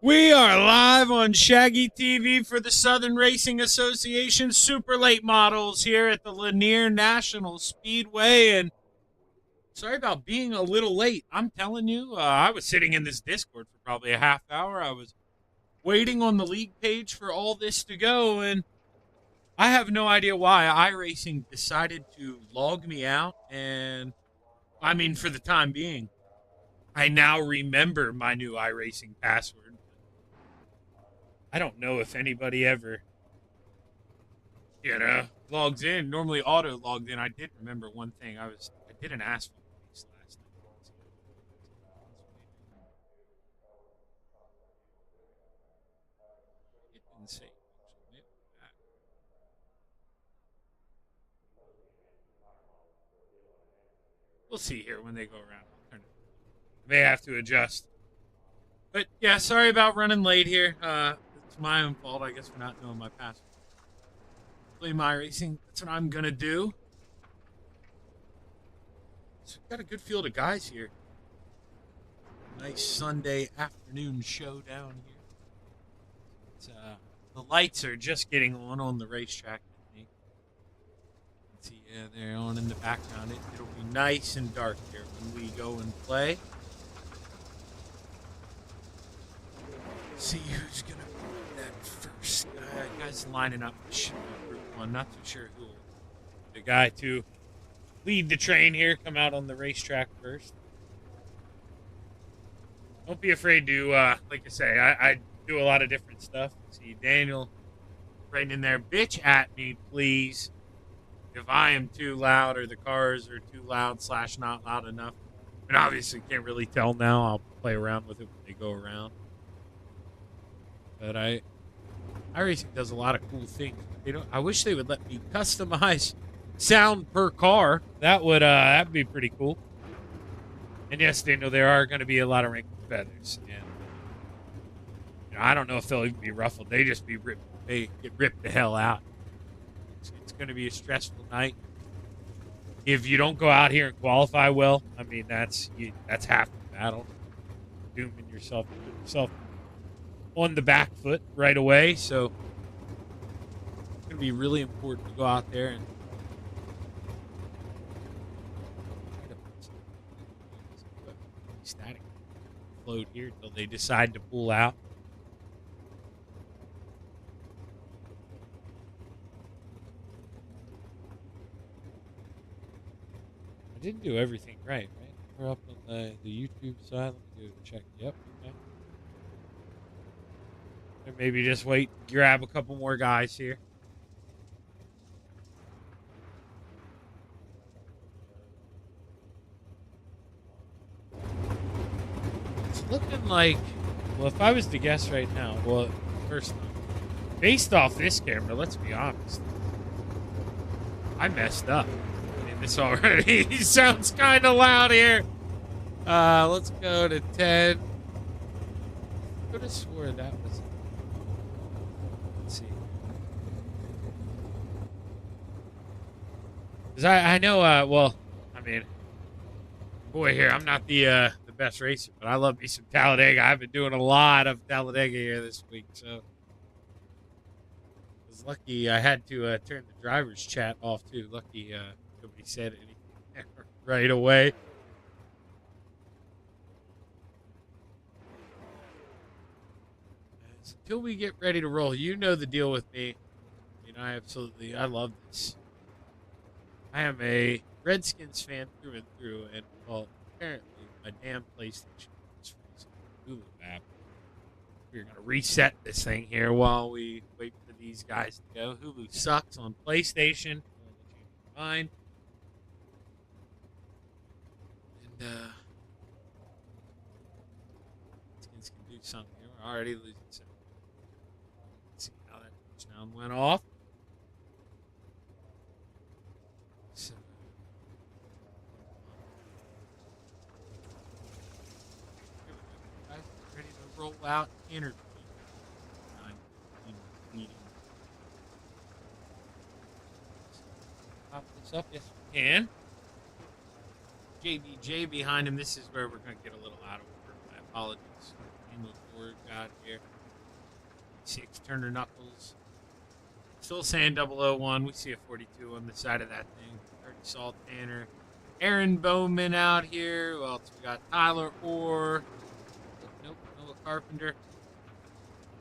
We are live on ShaggyTV for the Southern Racing Association Super Late Models here at the Lanier National Speedway. And sorry about being a little late. I'm telling you, I was sitting in this Discord for probably a half hour. I was waiting on the league page for all this to go, and I have no idea why iRacing decided to log me out. And I mean, for the time being, I now remember my new iRacing password. I don't know if anybody ever, logs in. Normally auto logged in. I did remember one thing. I did an asphalt race last night. It didn't say. We'll see here when they go around. May have to adjust. But yeah, sorry about running late here. It's my own fault, I guess, for not knowing my password. Play my racing. That's what I'm gonna do. So we've got a good field of guys here. Nice Sunday afternoon showdown here. It's, the lights are just getting on the racetrack. I think. Let's see, yeah, they're on in the background. It'll be nice and dark here when we go and play. See who's gonna be that first guy. Guys lining up. Group one. Not too sure who. The guy to lead the train here. Come out on the racetrack first. Don't be afraid to, like I say, I do a lot of different stuff. See Daniel right in there. Bitch at me, please. If I am too loud or the cars are too loud / not loud enough. And obviously can't really tell now. I'll play around with it when they go around. But iRacing does a lot of cool things. I wish they would let me customize sound per car. That'd be pretty cool. And yes, Daniel, there are going to be a lot of wrinkled feathers, and I don't know if they'll even be ruffled. They just be ripped. They get ripped the hell out. It's going to be a stressful night. If you don't go out here and qualify well, I mean that's half the battle. Dooming yourself on the back foot right away. So it's going to be really important to go out there and static float here until they decide to pull out. I didn't do everything right? We're up on the YouTube side. Let me go check. Yep. Okay. And maybe just wait, grab a couple more guys here. It's looking like, well, if I was to guess right now, well, first, based off this camera, let's be honest, I messed up in this already. He sounds kind of loud here. Let's go to 10. I could have swore that was. Let's see. Because I know, well, I mean, boy, here, I'm not the best racer, but I love me some Talladega. I've been doing a lot of Talladega here this week, so I was lucky I had to turn the driver's chat off, too. Lucky nobody said anything right away. Until we get ready to roll, you know the deal with me. I love this. I am a Redskins fan through and through, and, well, apparently my damn PlayStation is freezing. Hulu app. We're going to reset this thing here while we wait for these guys to go. Hulu sucks on PlayStation. Fine. And, Redskins can do something here. We're already losing some. Let's see how that touchdown went off. So, ready to roll out interview. Pop this up, yes we can. JBJ behind him. This is where we're going to get a little out of order. My apologies. Name of Ford got here. 6 Turner Knuckles. Still saying 001. We see a 42 on the side of that thing. Curtis Salt Tanner. Aaron Bowman out here. Who else? We got Tyler Orr. Nope, Noah Carpenter.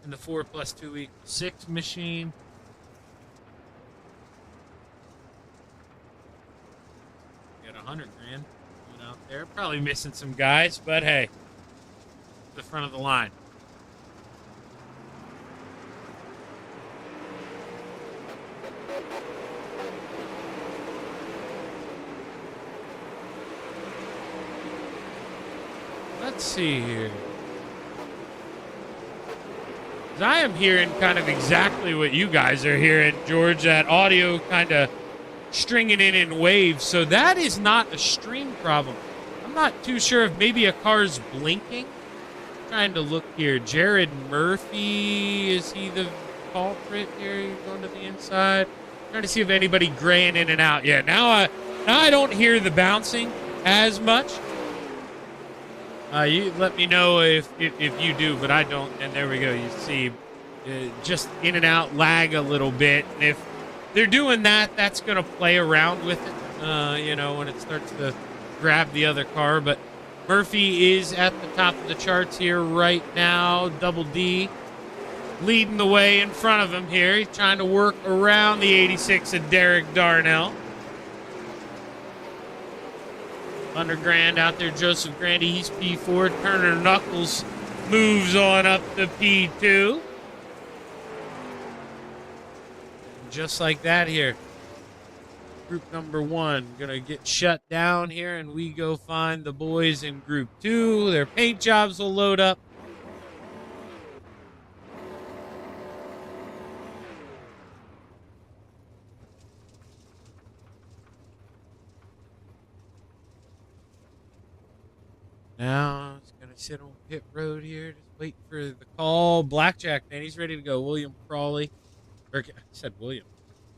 And the 4 + 2 = 6 machine. Got 100 grand going out there. Probably missing some guys, but hey, the front of the line. Let's see here. 'Cause I am hearing kind of exactly what you guys are hearing, George. That audio kind of stringing in waves. So that is not a stream problem. I'm not too sure if maybe a car's blinking. Trying to look here. Jared Murphy, is he the culprit here? You're going to the inside. Trying to see if anybody graying in and out. Yeah, now I don't hear the bouncing as much. You let me know if you do, but I don't. And there we go. You see just in and out lag a little bit. And if they're doing that, that's going to play around with it, you know, when it starts to grab the other car. But Murphy is at the top of the charts here right now. Double D leading the way in front of him here. He's trying to work around the 86 of Derek Darnell. $100 out there, Joseph Grandy. He's P4. Turner Knuckles moves on up to P2. Just like that here. Group number 1 gonna get shut down here, and we go find the boys in group 2. Their paint jobs will load up. Now it's gonna sit on pit road here, just wait for the call. Blackjack, man, he's ready to go. William Crawley, or I said William.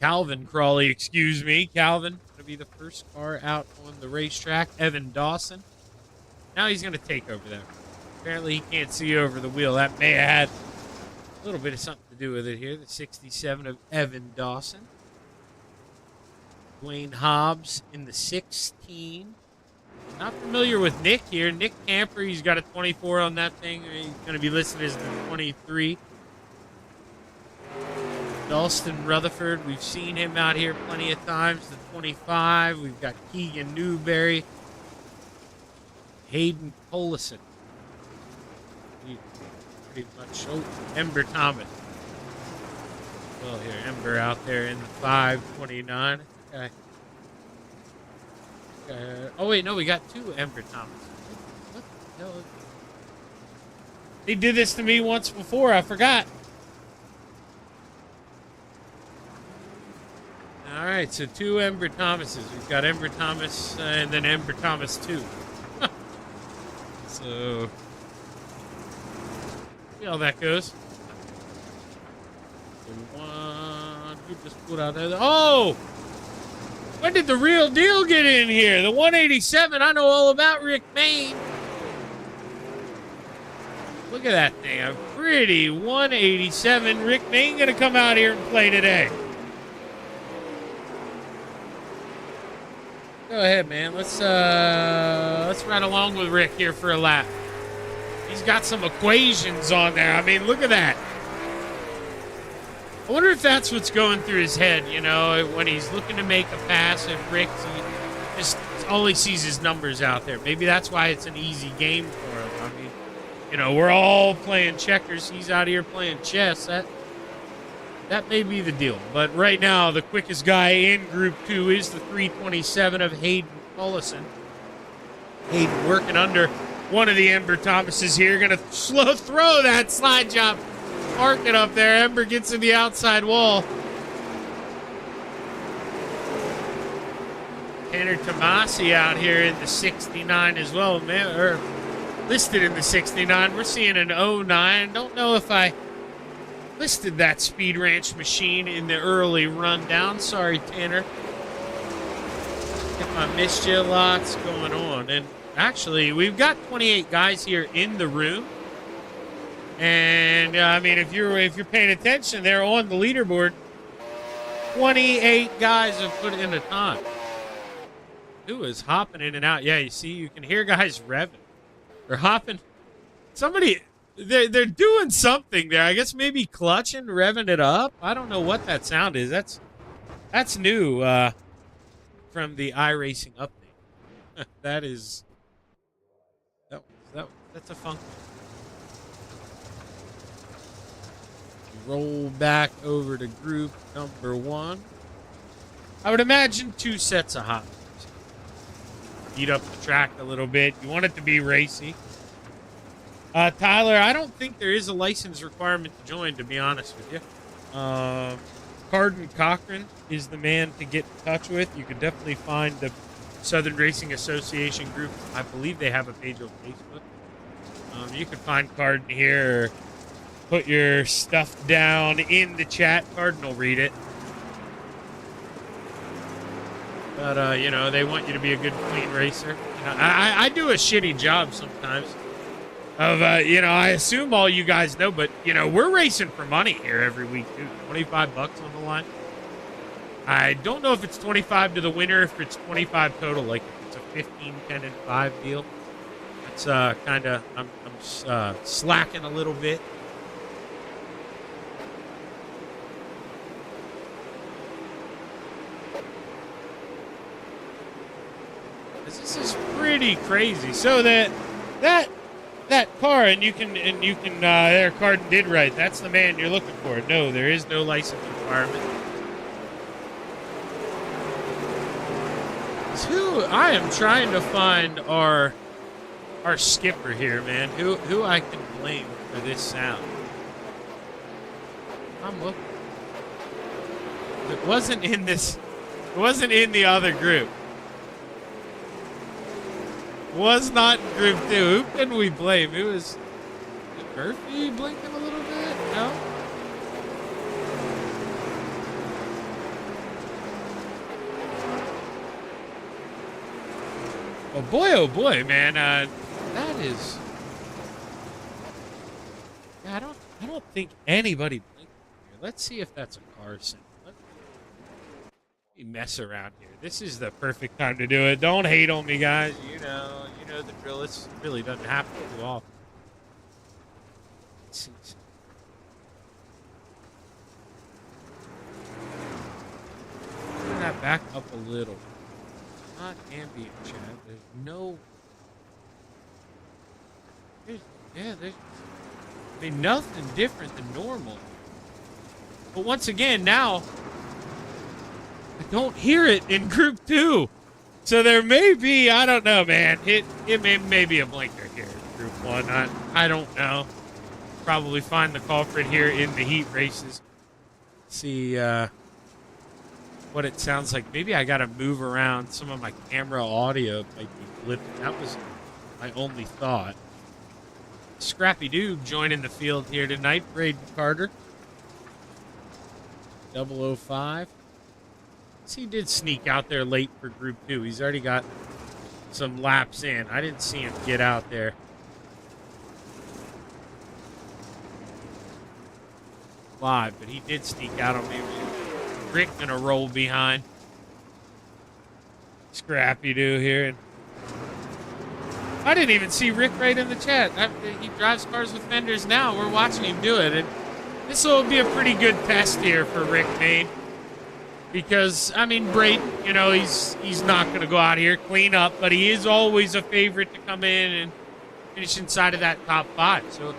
Calvin Crawley, excuse me. Calvin gonna be the first car out on the racetrack. Evan Dawson. Now he's gonna take over there. Apparently he can't see over the wheel. That may have had a little bit of something to do with it here. The 67 of Evan Dawson. Dwayne Hobbs in the 16. Not familiar with Nick here. Nick Camper, he's got a 24 on that thing. He's going to be listed as the 23. Dalston Rutherford, we've seen him out here plenty of times. The 25. We've got Keegan Newberry. Hayden Collison. Pretty much. Oh, Ember Thomas. Well, here, Ember out there in the 529. Okay. Oh, wait, no, we got 2 Ember Thomas. What the hell? They did this to me once before. I forgot. All right, so 2 Ember Thomases. We've got Ember Thomas and then Ember Thomas 2. So, see how that goes. The one who just put out there. Oh! When did the real deal get in here? The 187, I know all about Rick Main. Look at that thing. A pretty 187. Rick Main going to come out here and play today. Go ahead, man. Let's ride along with Rick here for a lap. He's got some equations on there. I mean, look at that. I wonder if that's what's going through his head, you know, when he's looking to make a pass at Rick. He just all he sees is numbers out there. Maybe that's why it's an easy game for him. I mean, you know, we're all playing checkers. He's out here playing chess. That may be the deal. But right now, the quickest guy in Group 2 is the 327 of Hayden Collison. Hayden working under one of the Ember Thomases here. Going to slow throw that slide job. Park it up there. Ember gets to the outside wall. Tanner Tomasi out here in the 69 as well, man, or listed in the 69. We're seeing an 09. Don't know if I listed that Speed Ranch machine in the early rundown. Sorry, Tanner. If I missed you, lots going on. And actually, we've got 28 guys here in the room. And I mean, if you're paying attention, they're on the leaderboard. 28 guys have put in the time. Who is hopping in and out? Yeah, you see, you can hear guys revving. They're hopping. Somebody, they're doing something there. I guess maybe clutching, revving it up. I don't know what that sound is. That's new from the iRacing update. That's a funk. Roll back over to group number 1. I would imagine 2 sets of hot. Heat up the track a little bit. You want it to be racy. Tyler, I don't think there is a license requirement to join, to be honest with you. Carden Cochran is the man to get in touch with. You can definitely find the Southern Racing Association group. I believe they have a page on Facebook. You can find Carden here, or put your stuff down in the chat. Carden will read it. But, you know, they want you to be a good, clean racer. You know, I do a shitty job sometimes of, you know, I assume all you guys know, but, you know, we're racing for money here every week, dude. 25 bucks on the line. I don't know if it's 25 to the winner, if it's 25 total, like if it's a 15, 10, and 5 deal. It's kind of, I'm slacking a little bit. This is pretty crazy. So that car, and you can there, Carden did right. That's the man you're looking for. No, there is no license requirement. Who I am trying to find our skipper here, man. Who I can blame for this sound. I'm looking. It wasn't in this. It wasn't in the other group. Was not in group 2. Who can we blame? It was Murphy blinking a little bit? No? Oh boy, man. That is. Yeah, I don't think anybody blinked here. Let's see if that's a car sound. Let me mess around here. This is the perfect time to do it. Don't hate on me, guys. You know the drill. This really doesn't happen too often. Let's see. Turn that back up a little. Not ambient, Chad. There's no. There's I mean, nothing different than normal. But once again, now I don't hear it in group 2. So there may be, I don't know, man. It may be a blinker here in group 1. I don't know. Probably find the culprit here in the heat races. See what it sounds like. Maybe I got to move around. Some of my camera audio might be blipping. That was my only thought. Scrappy Doob joining the field here tonight. Braden Carter. 005. He did sneak out there late for Group 2. He's already got some laps in. I didn't see him get out there. Live, but he did sneak out on me. Rick gonna roll behind. Scrappy Doo here. And I didn't even see Rick right in the chat. He drives cars with fenders now. We're watching him do it. And this will be a pretty good test here for Rick Main. Because, I mean, Braden, you know, he's not going to go out here, clean up, but he is always a favorite to come in and finish inside of that top 5. So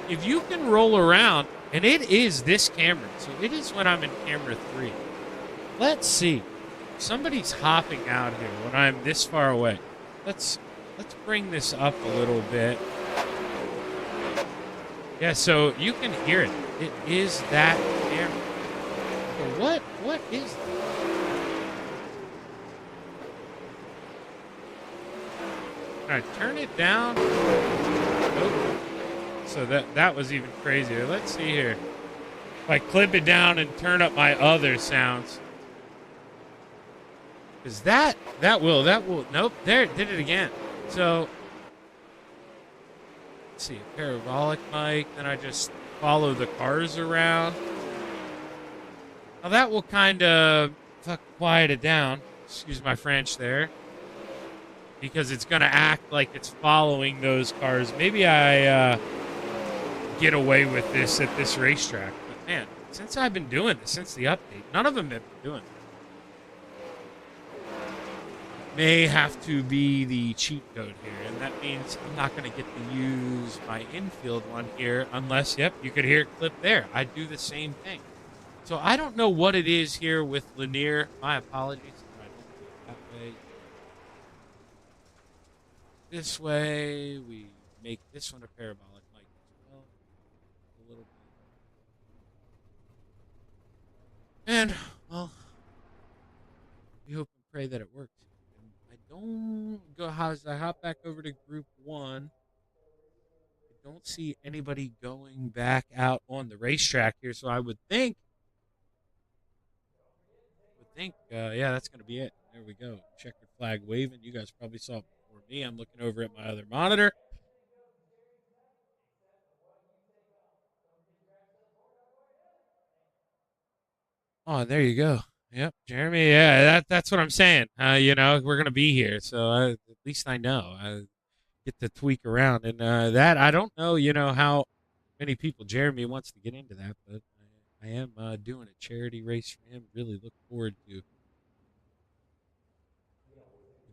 if you can roll around, and it is this camera, so it is when I'm in camera 3. Let's see. Somebody's hopping out here when I'm this far away. Let's bring this up a little bit. Yeah, so you can hear it. It is that camera. So what is that? Can I turn it down? Nope. So that was even crazier. Let's see here. If I clip it down and turn up my other sounds. Because that will, nope, there, it did it again. So let's see, a parabolic mic. Then I just follow the cars around. Now that will kind of quiet it down. Excuse my French there. Because it's going to act like it's following those cars. Maybe I get away with this at this racetrack. But man, since I've been doing this, since the update, none of them have been doing it. May have to be the cheat code here. And that means I'm not going to get to use my infield one here unless, yep, you could hear it clip there. I do the same thing. So I don't know what it is here with Lanier. My apologies. I don't do it that way. This way, we make this one a parabolic mic as well. A little bit. And, well, we hope and pray that it works. And I don't go, as I hop back over to group 1, I don't see anybody going back out on the racetrack here, so I would think, yeah, that's going to be it. There we go. Checkered flag waving. You guys probably saw it before me. I'm looking over at my other monitor. Oh, there you go. Yep, Jeremy. Yeah, that's what I'm saying. You know, we're going to be here, so at least I know. I get to tweak around. And that, I don't know, you know, how many people Jeremy wants to get into that, but I am doing a charity race for him. Really look forward to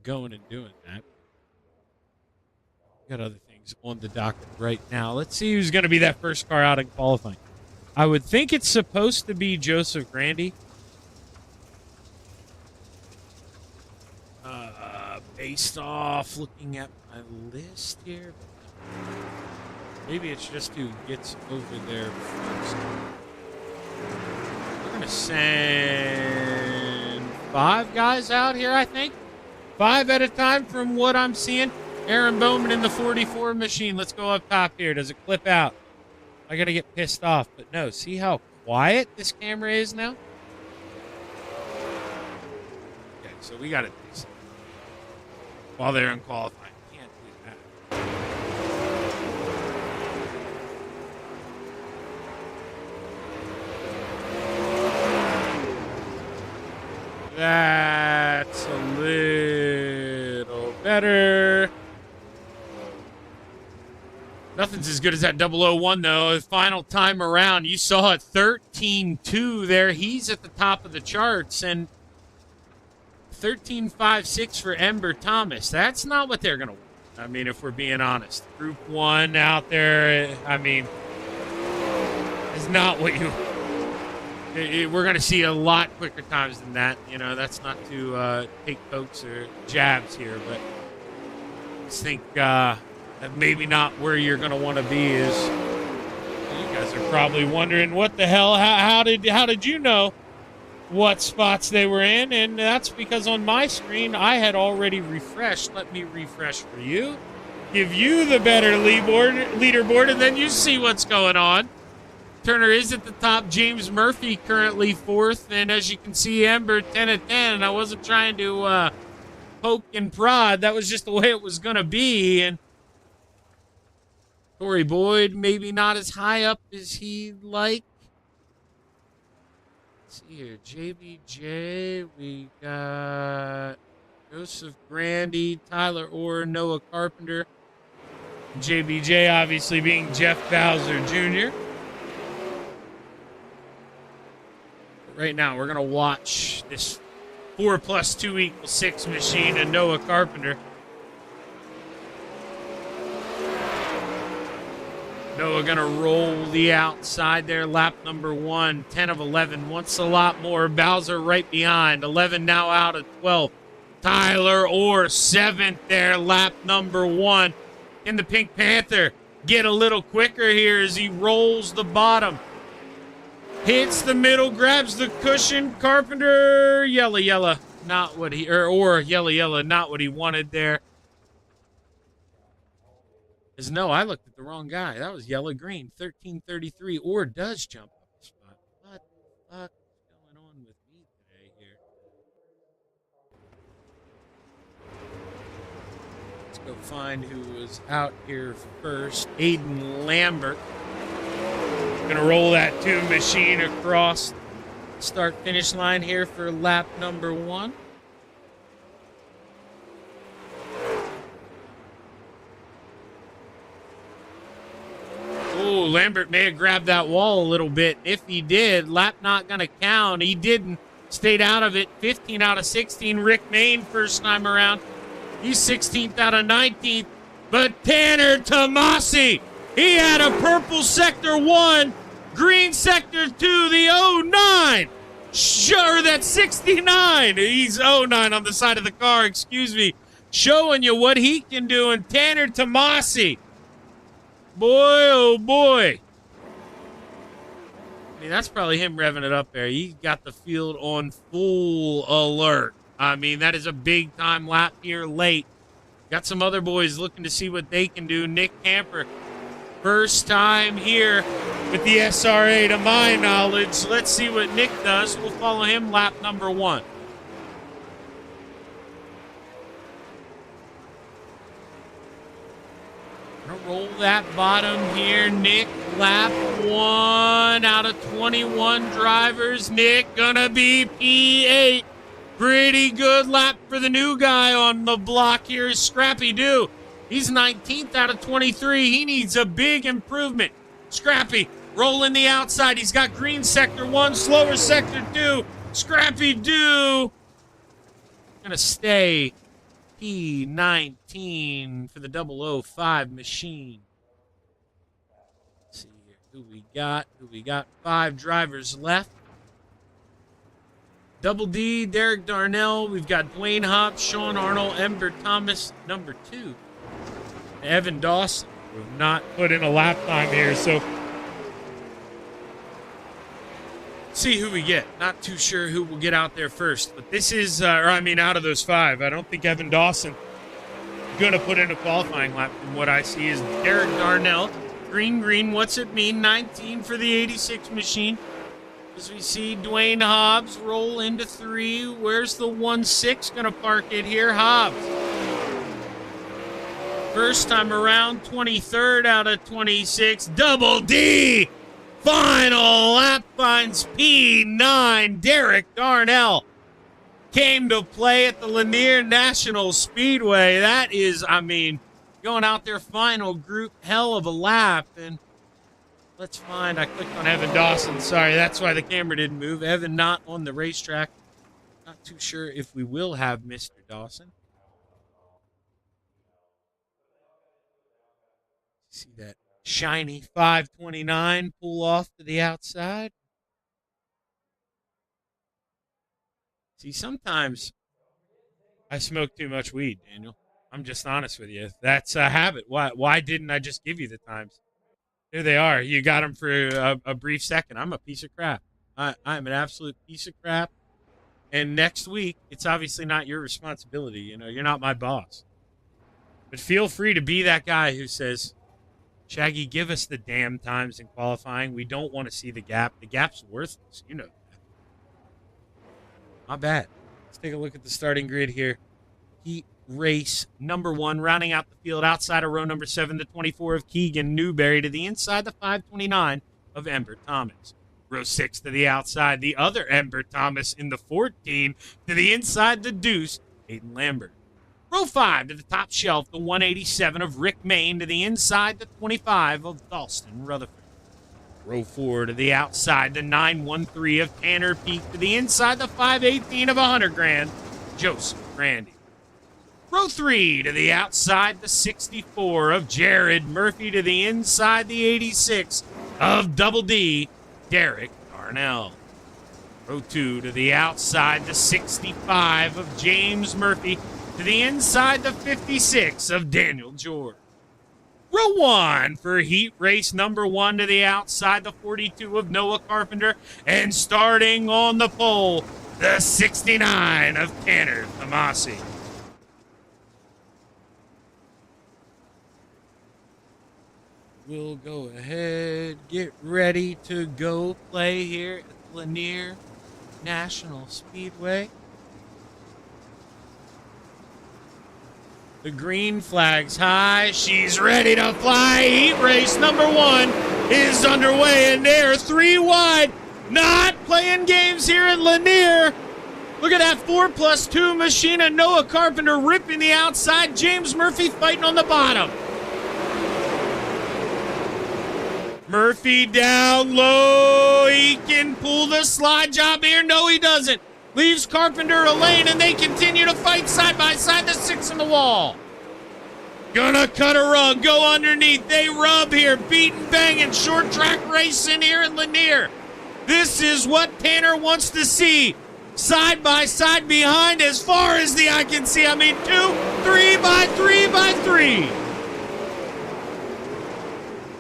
going and doing that. Got other things on the docket right now. Let's see who's going to be that first car out in qualifying. I would think it's supposed to be Joseph Grandy. Based off looking at my list here. Maybe it's just who gets over there first. We're going to send 5 guys out here, I think. 5 at a time from what I'm seeing. Aaron Bowman in the 44 machine. Let's go up top here. Does it clip out? I got to get pissed off. But no, see how quiet this camera is now? Okay, so we got to do something. While they're in qualifying. Can't do that. That's a little better. Nothing's as good as that 001, though. Final time around, you saw it 13.2 there. He's at the top of the charts, and 13.56 for Ember Thomas. That's not what they're going to win. I mean, if we're being honest. Group 1 out there, I mean, is not what you... We're going to see a lot quicker times than that. You know, that's not to take pokes or jabs here, but I just think that maybe not where you're going to want to be is... You guys are probably wondering, what the hell? How did you know what spots they were in? And that's because on my screen I had already refreshed. Let me refresh for you, give you the better leaderboard, and then you see what's going on. Turner is at the top. James Murphy currently 4th, and as you can see, Ember 10 at 10. And I wasn't trying to poke and prod. That was just the way it was going to be. And Corey Boyd maybe not as high up as he'd like. Let's see here, JBJ, we got Joseph Grandy, Tyler Orr, Noah Carpenter. JBJ obviously being Jeff Bowser Jr. But right now, we're going to watch this 4 + 2 = 6 machine and Noah Carpenter. Noah going to roll the outside there. Lap number 1, 10 of 11. Wants a lot more. Bowser right behind. 11 now out of 12. Tyler Orr 7th there. Lap number 1. Can the Pink Panther get a little quicker here as he rolls the bottom? Hits the middle, grabs the cushion. Carpenter, yellow, not what he, or yellow, not what he wanted there. No, I looked at the wrong guy. That was yellow-green. 13.33. Or does jump up a spot. What the fuck is going on with me today here? Let's Go find who was out here first. Aiden Lambert. Gonna roll that tune machine across start finish line here for lap number 1. Oh, Lambert may have grabbed that wall a little bit. If he did, lap not gonna count. He didn't. Stayed out of it. 15 out of 16. Rick Main first time around. He's 16th out of 19th. But Tanner Tomasi, he had a purple sector 1, green sector 2, the 09. Sure, that's 69. He's 09 on the side of the car, excuse me. Showing you what he can do. And Tanner Tomasi, boy, oh boy. I mean, that's probably him revving it up there. He got the field on full alert. I mean, that is a big-time lap here late. Got some other boys looking to see what they can do. Nick Camper, first time here with the SRA to my knowledge. Let's see what Nick does. We'll follow him lap number 1. Gonna roll that bottom here. Nick, lap 1 out of 21 drivers. Nick gonna be P8. Pretty good lap for the new guy on the block here is Scrappy Doo. He's 19th out of 23. He needs a big improvement. Scrappy rolling the outside. He's got green sector 1, slower sector 2. Scrappy Doo gonna stay P19 for the 005 machine. Let's see here. Who we got? 5 drivers left. Double D, Derek Darnell. We've got Dwayne Hobbs, Sean Arnold, Ember Thomas, number 2. Evan Dawson. We've not put in a lap time here, so see who we get. Not too sure who will get out there first, but this is, out of those 5, I don't think Evan Dawson going to put in a qualifying lap from what I see is Derek Darnell. Green, what's it mean? 19 for the 86 machine. As we see Dwayne Hobbs roll into 3. Where's the 1-6 going to park it here? Hobbs. First time around, 23rd out of 26. Double D. Final lap finds P9. Derek Darnell came to play at the Lanier National Speedway. That is, going out there final group, hell of a lap. And let's find, I clicked on Evan Dawson. Sorry, that's why the camera didn't move. Evan not on the racetrack. Not too sure if we will have Mr. Dawson. See that shiny 529 pull off to the outside. See, sometimes I smoke too much weed, Daniel. I'm just honest with you. That's a habit. Why didn't I just give you the times? There they are. You got them for a brief second. I'm a piece of crap. I'm an absolute piece of crap. And next week, it's obviously not your responsibility. You're not my boss. But feel free to be that guy who says, Shaggy, give us the damn times in qualifying. We don't want to see the gap. The gap's worthless. You know that. Not bad. Let's take a look at the starting grid here. Heat race number 1, rounding out the field outside of row number 7, the 24 of Keegan Newberry to the inside, the 529 of Ember Thomas. Row 6 to the outside, the other Ember Thomas in the 14 to the inside, the deuce, Aiden Lambert. Row 5 to the top shelf, the 187 of Rick Main to the inside, the 25 of Dalston Rutherford. Row 4 to the outside, the 913 of Tanner Peak to the inside, the 518 of 100 grand, Joseph Randy. Row 3 to the outside, the 64 of Jared Murphy to the inside, the 86 of Double D, Derek Darnell. Row 2 to the outside, the 65 of James Murphy to the inside, the 56 of Daniel George. Row 1 for heat race number 1 to the outside, the 42 of Noah Carpenter. And starting on the pole, the 69 of Tanner Tomasi. We'll go ahead, get ready to go play here at Lanier National Speedway. The green flag's high. She's ready to fly. Heat race number 1 is underway, and they're 3 wide. Not playing games here at Lanier. Look at that 4+2 machine and Noah Carpenter ripping the outside. James Murphy fighting on the bottom. Murphy down low. He can pull the slide job here. No, he doesn't. Leaves Carpenter a lane, and they continue to fight side by side. The 6 in the wall. Gonna cut a rug. Go underneath. They rub here. Beating, banging. Short track racing here in Lanier. This is what Tanner wants to see. Side by side behind as far as the eye can see. I mean, 2, 3 by 3 by 3.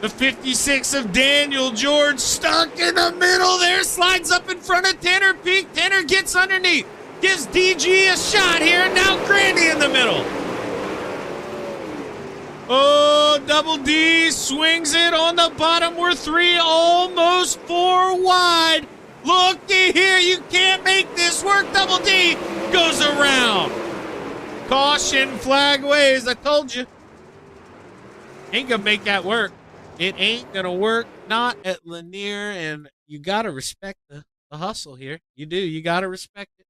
The 56 of Daniel George stuck in the middle there. Slides up in front of Tanner Peak. Tanner gets underneath. Gives DG a shot here. Now Grandy in the middle. Oh, Double D swings it on the bottom. We're 3, almost 4 wide. Looky here, you can't make this work. Double D goes around. Caution, flag waves. I told you. Ain't gonna make that work. It ain't gonna work. Not at Lanier, and you gotta respect the hustle here. You do. You gotta respect it.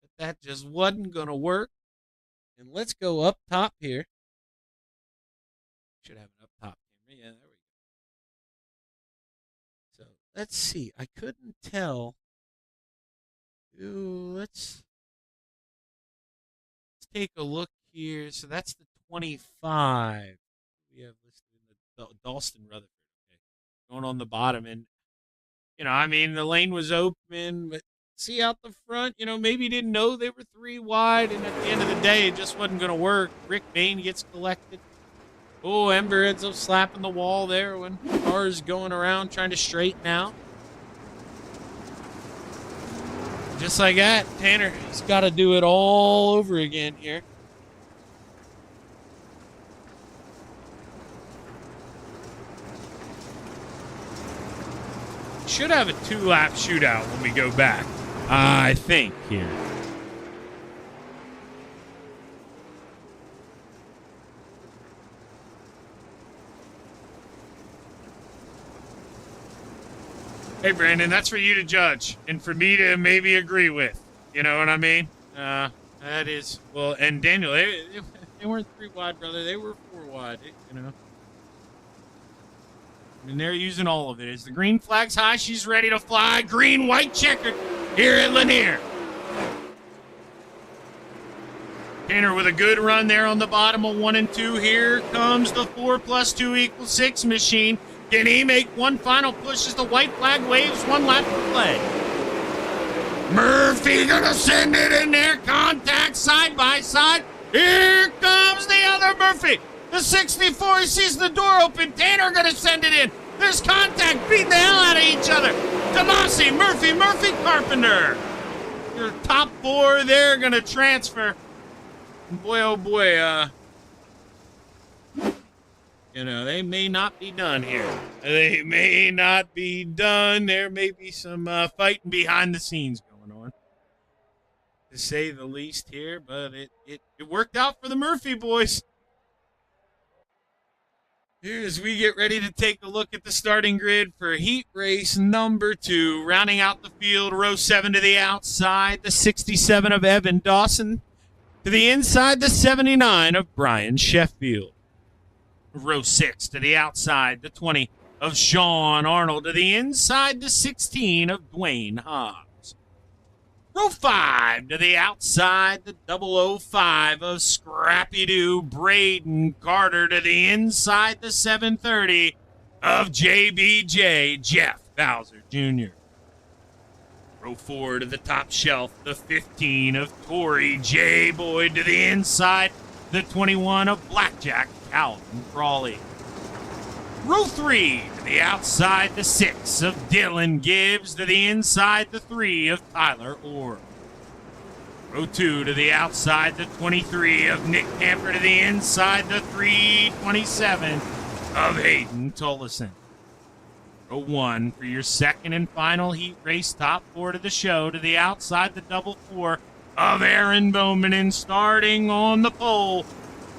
But that just wasn't gonna work. And let's go up top here. Should have an up top camera. Yeah, there we go. So let's see. I couldn't tell. Ooh, let's take a look here. So that's the 25. We have listed in the Dalston Rutherford. Okay. Going on the bottom. And, I mean, the lane was open, but see out the front, maybe he didn't know they were 3 wide. And at the end of the day, it just wasn't going to work. Rick Bain gets collected. Oh, Ember ends up slapping the wall there when cars going around trying to straighten out. Just like that, Tanner, he's got to do it all over again here. Should have a 2-lap shootout when we go back, I think, here. Hey, Brandon, that's for you to judge and for me to maybe agree with. You know what I mean? That is, well, and Daniel, they weren't 3 wide, brother. They were 4 wide, And they're using all of it. As the green flag's high, she's ready to fly. Green, white checkered here at Lanier. Tanner with a good run there on the bottom of 1 and 2. Here comes the 4+2 = 6 machine. Can he make one final push as the white flag waves 1 lap to play? Murphy gonna send it in there. Contact side by side. Here comes the other Murphy. The 64, he sees the door open. Tanner gonna send it in. There's contact, beating the hell out of each other. Tomasi, Murphy, Carpenter. Your top 4 there gonna transfer. Boy, oh boy, they may not be done here. They may not be done. There may be some fighting behind the scenes going on, to say the least here. But it worked out for the Murphy boys. Here as we get ready to take a look at the starting grid for heat race number 2. Rounding out the field, row 7 to the outside, the 67 of Evan Dawson. To the inside, the 79 of Brian Sheffield. Row 6 to the outside, the 20 of Sean Arnold. To the inside, the 16 of Dwayne Hobbs. Row 5 to the outside, the 005 of Scrappy-Doo Braden Carter. To the inside, the 730 of JBJ Jeff Bowser Jr. Row 4 to the top shelf, the 15 of Torrey J. Boyd. To the inside, the 21 of Blackjack Calvin Crawley. Row 3 to the outside, the 6 of Dylan Gibbs. To the inside, the 3 of Tyler Orr. Row 2 to the outside, the 23 of Nick Camper. To the inside, the 327 of Hayden Tollison. Row 1 for your second and final heat race top 4 to the show. To the outside, the 4 of Aaron Bowman, and starting on the pole,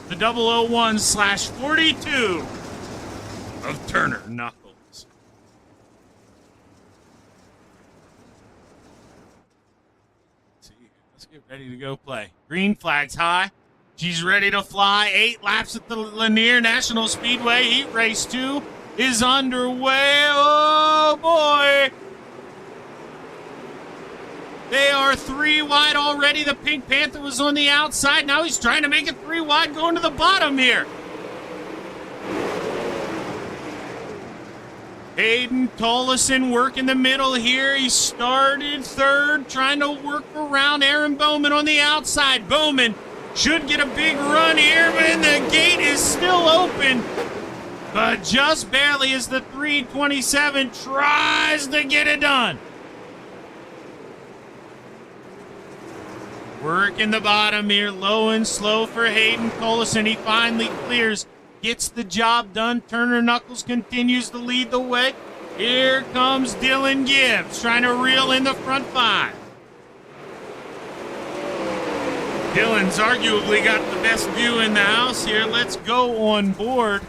the 001/42 of Turner Knuckles. Let's see. Let's get ready to go play. Green flag's high. She's ready to fly. 8 laps at the Lanier National Speedway. Heat Race 2 is underway. Oh, boy. They are 3 wide already. The Pink Panther was on the outside. Now he's trying to make it 3 wide going to the bottom here. Hayden Tollison working the middle here. He started third, trying to work around Aaron Bowman on the outside. Bowman should get a big run here, and the gate is still open. But just barely as the 327 tries to get it done. Working the bottom here, low and slow for Hayden Tollison. He finally clears, gets the job done. Turner Knuckles continues to lead the way. Here comes Dylan Gibbs, trying to reel in the front 5. Dylan's arguably got the best view in the house here. Let's go on board.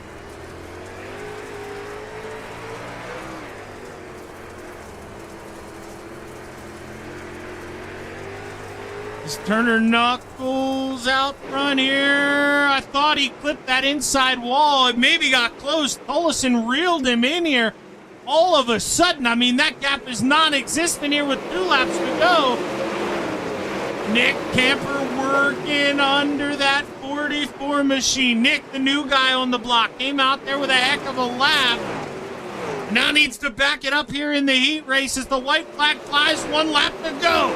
Turner Knuckles out front here. I thought he clipped that inside wall. It maybe got close. Tollison reeled him in here. All of a sudden, I mean, that gap is non-existent here with 2 laps to go. Nick Camper working under that 44 machine. Nick, the new guy on the block, came out there with a heck of a lap. Now needs to back it up here in the heat race as the white flag flies. 1 lap to go.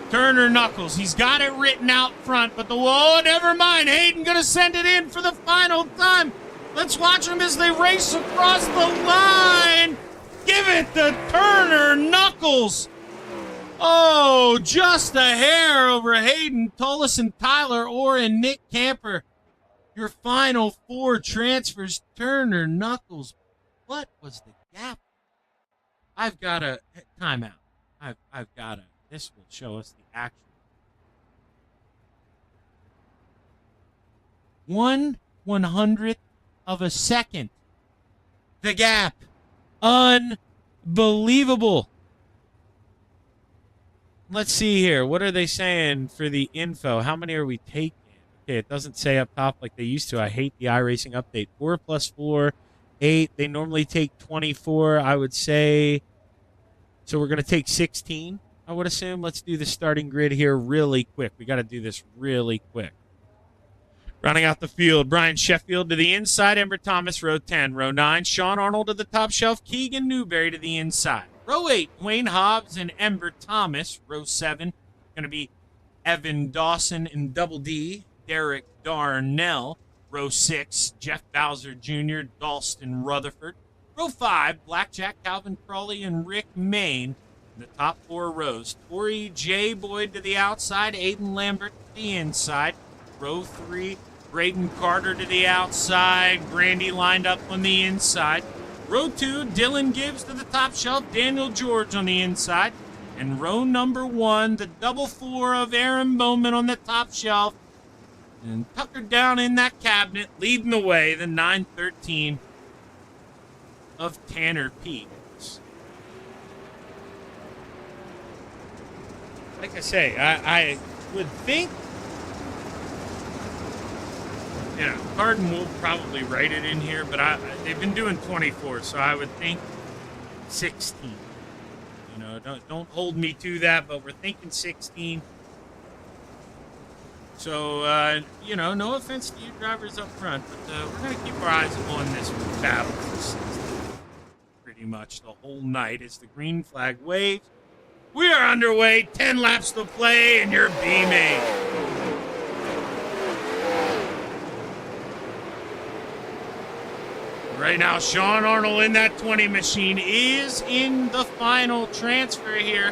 Turner Knuckles, he's got it written out front, but whoa, never mind. Hayden gonna send it in for the final time. Let's watch them as they race across the line. Give it to Turner Knuckles. Oh, just a hair over Hayden Tollison, Tyler Orr, and Nick Camper. Your final 4 transfers, Turner Knuckles. What was the gap? I've got a timeout. I've got a. This will show us the action. 1/100th of a second. The gap. Unbelievable. Let's see here. What are they saying for the info? How many are we taking? Okay, it doesn't say up top like they used to. I hate the iRacing update. 4 + 4, 8. They normally take 24, I would say. So we're going to take 16. I would assume. Let's do the starting grid here really quick. We got to do this really quick. Running out the field, Brian Sheffield to the inside, Ember Thomas, row 10. Row 9, Sean Arnold to the top shelf, Keegan Newberry to the inside. Row 8, Dwayne Hobbs and Ember Thomas. Row 7, going to be Evan Dawson and Double D, Derek Darnell. Row 6, Jeff Bowser Jr., Dalston Rutherford. Row 5, Blackjack Calvin Crawley and Rick Main. The top 4 rows. Corey J. Boyd to the outside. Aiden Lambert to the inside. Row 3, Braden Carter to the outside. Grandy lined up on the inside. Row 2, Dylan Gibbs to the top shelf. Daniel George on the inside. And row number 1, the double 4 of Aaron Bowman on the top shelf. And tuckered down in that cabinet, leading the way, the 913 of Tanner Peak. Like I say, I would think, Carden will probably write it in here, but they've been doing 24, so I would think 16. Don't hold me to that, but we're thinking 16. So, no offense to you drivers up front, but we're going to keep our eyes on this battle pretty much the whole night as the green flag waves. We are underway, 10 laps to play, and you're beaming. Right now, Sean Arnold in that 20 machine is in the final transfer here.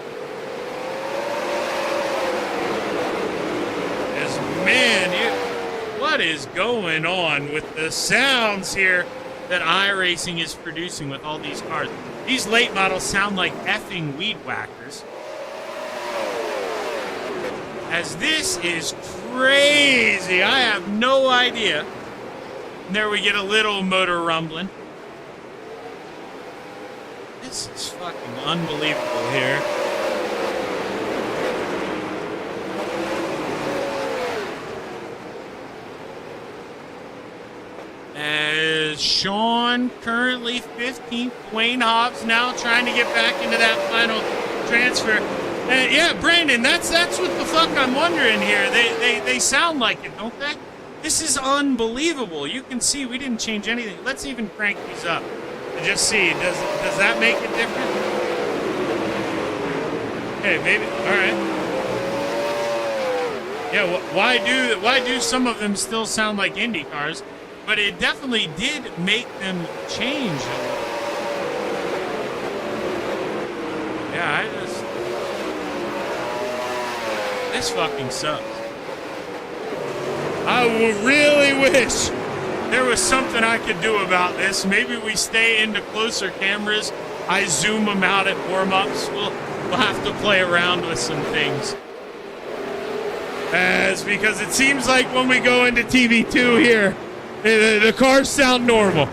What is going on with the sounds here that iRacing is producing with all these cars? These late models sound like effing weed whackers. as this is crazy. I have no idea. And there we get a little motor rumbling. This is fucking unbelievable here. As Sean currently 15th, Wayne Hobbs now trying to get back into that final transfer. Yeah, Brandon, that's what the fuck I'm wondering here. They sound like it, don't they? This is unbelievable. You can see we didn't change anything. Let's even crank these up and just see. Does that make it different? Okay, maybe. All right. Yeah. Why do some of them still sound like Indy cars? But it definitely did make them change. Yeah, this fucking sucks. I really wish there was something I could do about this. Maybe we stay into closer cameras. I zoom them out at warm-ups. We'll have to play around with some things. Because it seems like when we go into TV2 here, the cars sound normal.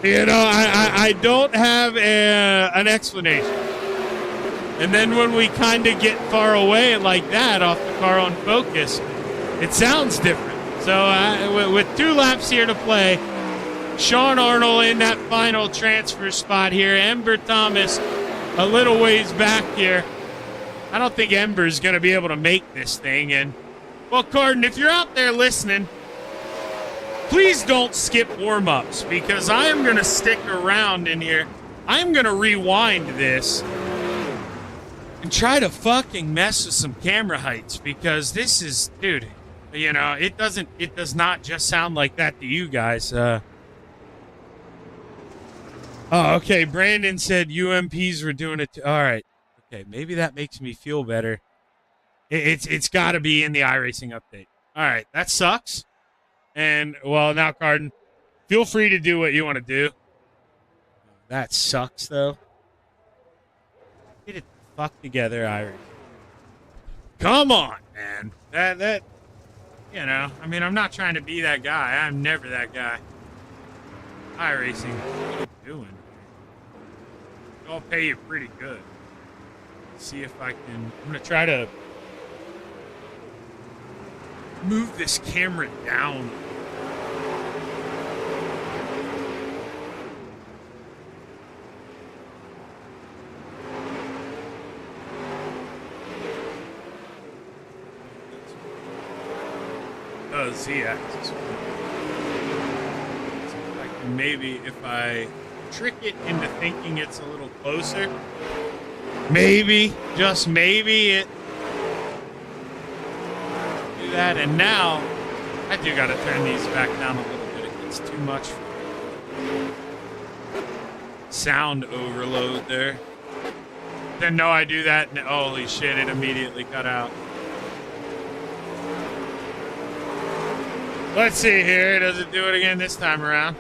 You know, I don't have an explanation. And then when we kind of get far away like that off the car on focus, it sounds different. So with 2 laps here to play, Sean Arnold in that final transfer spot here. Ember Thomas a little ways back here. I don't think Ember's going to be able to make this thing. And, well, Carden, if you're out there listening, please don't skip warm-ups because I am going to stick around in here. I'm going to rewind this and try to fucking mess with some camera heights because this is, dude, you know, it does not just sound like that to you guys. Oh, okay. Brandon said UMPs were doing it. All right. Okay. Maybe that makes me feel better. It's got to be in the iRacing update. All right. That sucks. And, well, now, Carden, feel free to do what you want to do. That sucks, though. Get it the fuck together, iRacing. Come on, man. That, you know, I mean, I'm not trying to be that guy. I'm never that guy. iRacing, what are you doing? I'll pay you pretty good. Let's see if I can. I'm going to try to move this camera down. Z-axis. Maybe if I trick it into thinking it's a little closer, maybe, just maybe it do that. And now I do got to turn these back down a little bit. It gets too much sound overload there. Didn't know I do that. And holy shit, it immediately cut out. Let's see here. Does it do it again this time around?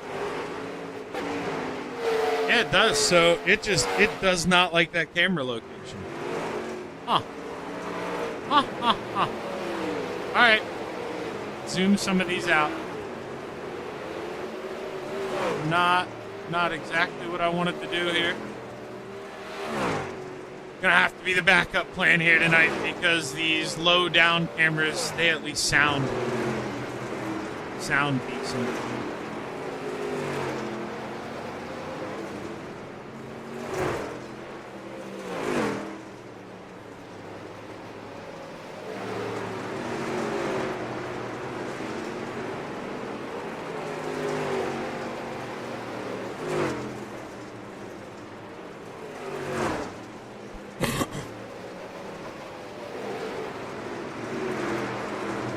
Yeah, it does. So it does not like that camera location. Huh. Huh, huh, huh. All right. Zoom some of these out. Not exactly what I wanted to do here. Gonna have to be the backup plan here tonight because these low down cameras, they at least sound decent.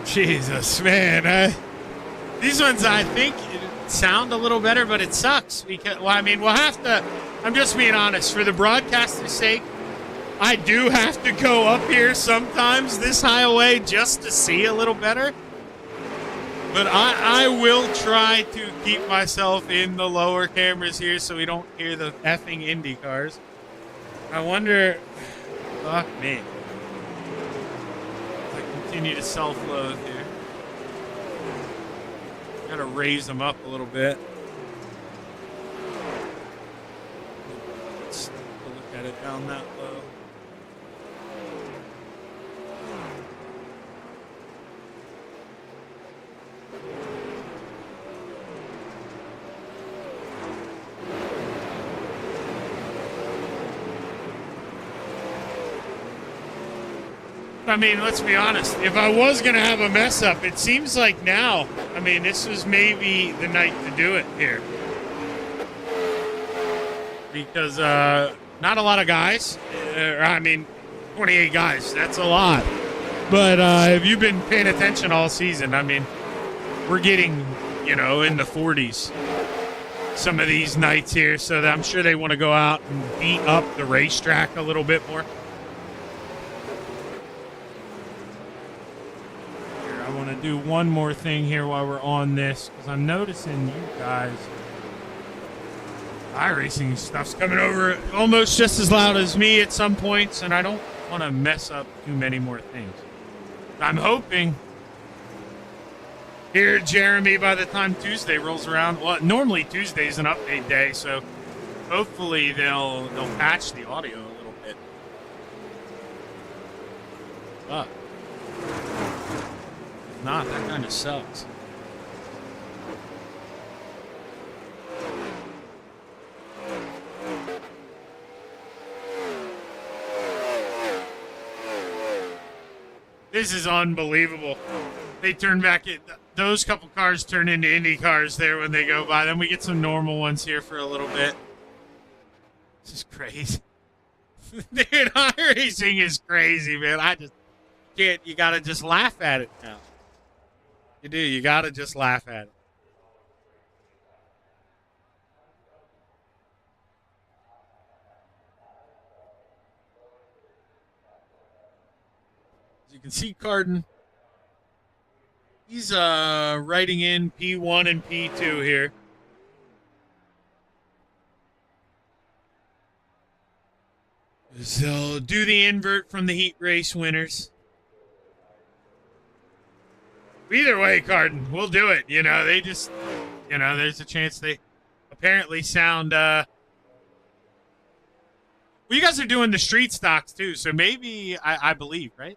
Jesus, man. These ones, I think, sound a little better, but it sucks. Because, well, I mean, we'll have to, I'm just being honest, for the broadcaster's sake, I do have to go up here sometimes this high away just to see a little better. But I will try to keep myself in the lower cameras here so we don't hear the effing Indy cars. I wonder, fuck me. continue to self-load here. Gotta raise them up a little bit. Let's look at it down that low. I mean, let's be honest. If I was going to have a mess up, it seems like now, I mean, this was maybe the night to do it here. Because not a lot of guys. I mean, 28 guys, that's a lot. But if you've been paying attention all season, I mean, we're getting, you know, in the 40s some of these nights here. So that I'm sure they want to go out and beat up the racetrack a little bit more. I want to do one more thing here while we're on this, because I'm noticing you guys, iRacing stuff's coming over almost just as loud as me at some points, and I don't want to mess up too many more things. I'm hoping here, Jeremy, by the time Tuesday rolls around, well, normally Tuesday's an update day, so hopefully they'll patch the audio a little bit. But not, that kind of sucks. This is unbelievable. They turn back it. Those couple cars turn into Indy cars there when they go by. Then we get some normal ones here for a little bit. This is crazy. Dude, iRacing is crazy, man. I just can't. You gotta just laugh at it now. You do. You got to just laugh at it. As you can see, Carden, he's writing in P1 and P2 here. So do the invert from the heat race winners. Either way, Carden, we'll do it. You know, they just, you know, there's a chance they apparently sound, well, you guys are doing the street stocks too, so maybe, I believe, right?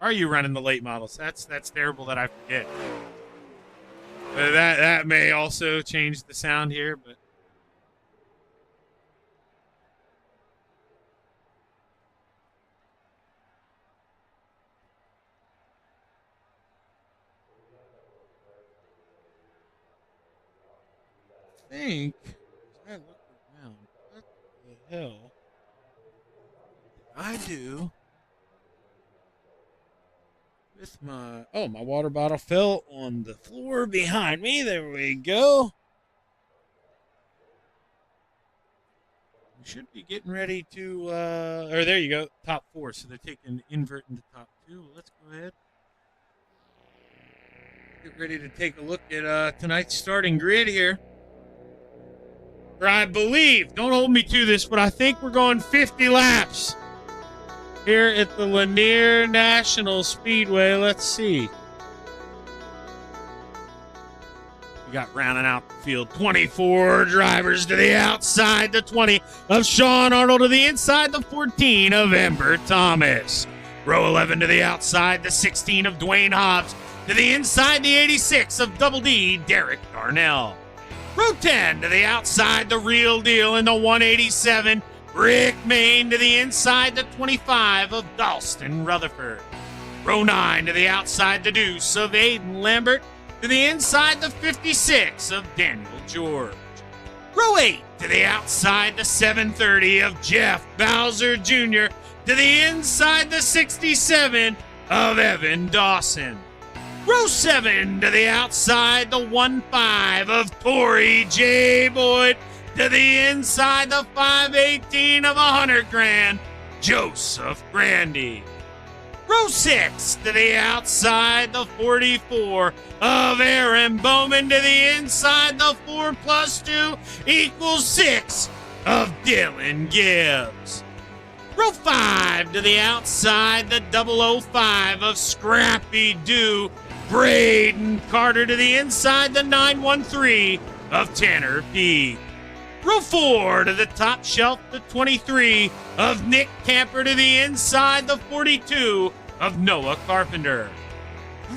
Are you running the late models? That's terrible that I forget. But that may also change the sound here, but. I think, as I look around, what the hell did I do with my, oh, my water bottle fell on the floor behind me. There we go. We should be getting ready to, or there you go, top 4. So they're taking invert into top 2. Let's go ahead. Get ready to take a look at tonight's starting grid here. I believe, don't hold me to this, but I think we're going 50 laps here at the Lanier National Speedway. Let's see. We got rounding out the field 24 drivers to the outside, the 20 of Sean Arnold, to the inside, the 14 of Ember Thomas. Row 11 to the outside, the 16 of Dwayne Hobbs, to the inside, the 86 of Double D, Derek Darnell. Row 10 to the outside, the real deal in the 187, Rick Main, to the inside, the 25 of Dalston Rutherford. Row 9 to the outside, the deuce of Aiden Lambert, to the inside, the 56 of Daniel George. Row 8 to the outside, the 730 of Jeff Bowser Jr., to the inside, the 67 of Evan Dawson. Row 7 to the outside, the 1-5 of Torrey J. Boyd, to the inside, the 518 of $100,000, Joseph Grandy. Row 6 to the outside, the 44 of Aaron Bowman, to the inside, the 4 + 2 = 6 of Dylan Gibbs. Row 5 to the outside, the 005 of Scrappy Doo. Braden Carter to the inside, the 913 of Tanner P. Row 4 to the top shelf, the 23 of Nick Camper to the inside, the 42 of Noah Carpenter.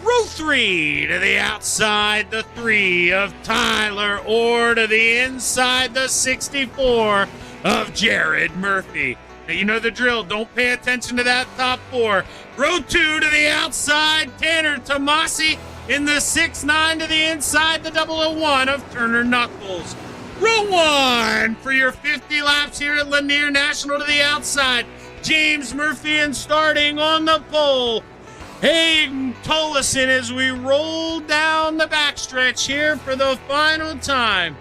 Row 3 to the outside, the 3 of Tyler Orr to the inside, the 64 of Jared Murphy. Now, you know the drill. Don't pay attention to that top 4. Row 2 to the outside, Tanner Tomasi in the 6-9 to the inside, the 001 of Turner Knuckles. Row 1 for your 50 laps here at Lanier National to the outside, James Murphy, and starting on the pole, Hayden Tollison, as we roll down the backstretch here for the final time.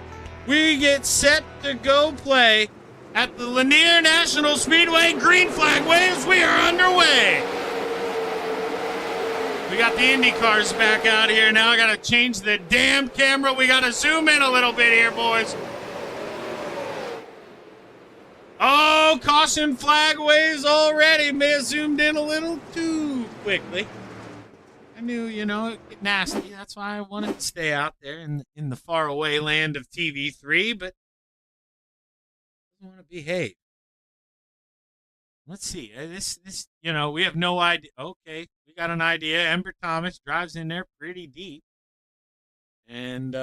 We get set to go play at the Lanier National Speedway. Green flag waves. We are underway. We got the Indy cars back out here now. I got to change the damn camera. We got to zoom in a little bit here, boys. Oh, caution flag waves already. May have zoomed in a little too quickly. I knew, it'd get nasty. That's why I wanted to stay out there in the faraway land of TV3, but I want to behave. Let's see. This, we have no idea. Okay, we got an idea. Ember Thomas drives in there pretty deep. And,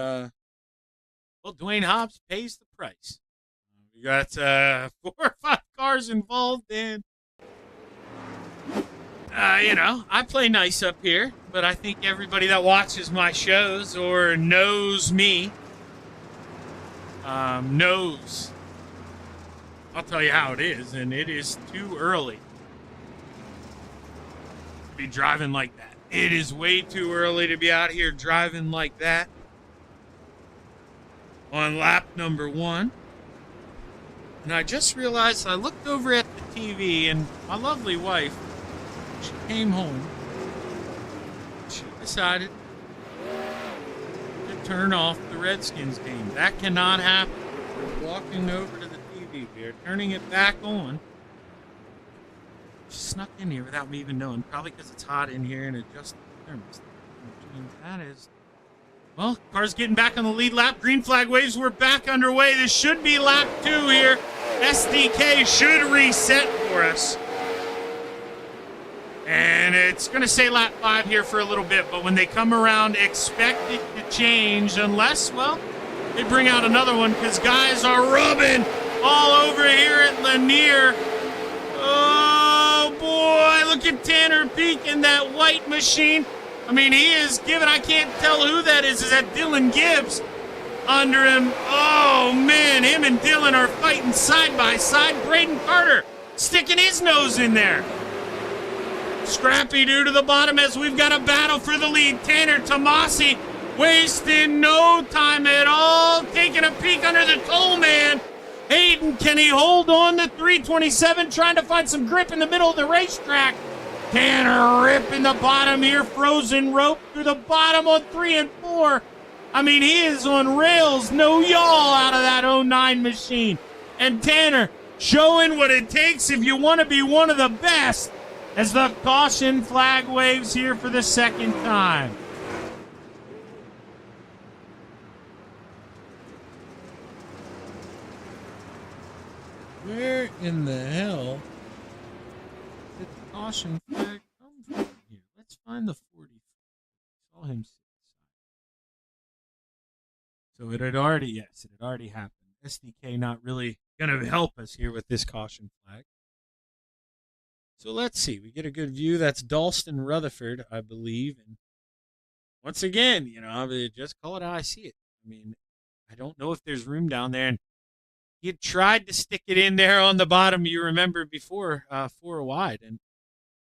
Dwayne Hobbs pays the price. We got 4 or 5 cars involved, and I play nice up here, but I think everybody that watches my shows or knows me knows. I'll tell you how it is, and it is too early to be driving like that. It is way too early to be out here driving like that on lap number 1. And I just realized I looked over at the TV, and my lovely wife, she came home. She decided to turn off the Redskins game. That cannot happen. We're walking over to the TV. We are turning it back on. She snuck in here without me even knowing. Probably because it's hot in here and adjusted the thermostat. That is... Well, car's getting back on the lead lap. Green flag waves. We're back underway. This should be lap 2 here. SDK should reset for us. And it's going to say lap 5 here for a little bit, but when they come around, expect it to change unless, they bring out another one, because guys are rubbing all over here at Lanier. Oh, boy, look at Tanner Peak in that white machine. I mean, he is giving, I can't tell who that is. Is that Dylan Gibbs under him? Oh, man, him and Dylan are fighting side by side. Braden Carter sticking his nose in there. Scrappy Doo to the bottom as we've got a battle for the lead. Tanner Tomasi wasting no time at all, taking a peek under the toll man. Hayden, can he hold on to 327, trying to find some grip in the middle of the racetrack? Tanner ripping the bottom here, frozen rope through the bottom on 3 and 4. I mean, he is on rails, no yaw out of that 09 machine. And Tanner showing what it takes if you want to be one of the best, as the caution flag waves here for the second time. Where in the hell did the caution flag come from here? Let's find the 40. Saw him sit aside. So it had already happened. SDK not really going to help us here with this caution flag. So let's see. We get a good view. That's Dalston Rutherford, I believe. And once again, just call it how I see it. I mean, I don't know if there's room down there. And he had tried to stick it in there on the bottom, you remember, before 4 wide. And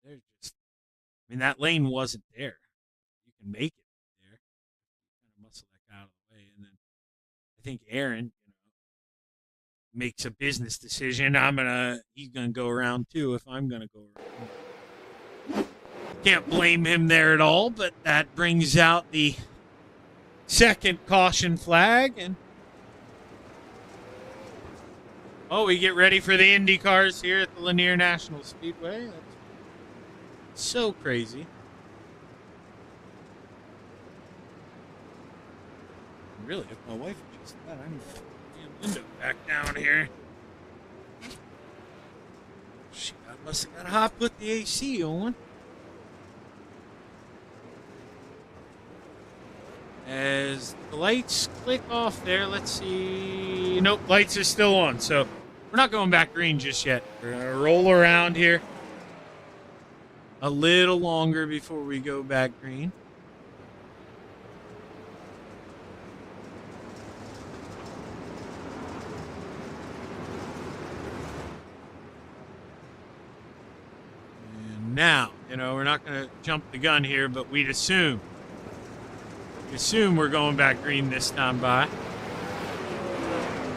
there's just, that lane wasn't there. You can make it there. Kind of muscle that out of the way. And then I think Aaron, makes a business decision. He's gonna go around too if I'm gonna go around. Can't blame him there at all, but that brings out the second caution flag. And Oh, we get ready for the Indy cars here at the Lanier National Speedway. That's so crazy. Really, if my wife would just that, I need to put the window back down here. Shit, I must have got to hot put the AC on. As the lights click off there, let's see. Nope, lights are still on, so we're not going back green just yet. We're going to roll around here a little longer before we go back green. And now, we're not going to jump the gun here, but we'd assume we're going back green this time by.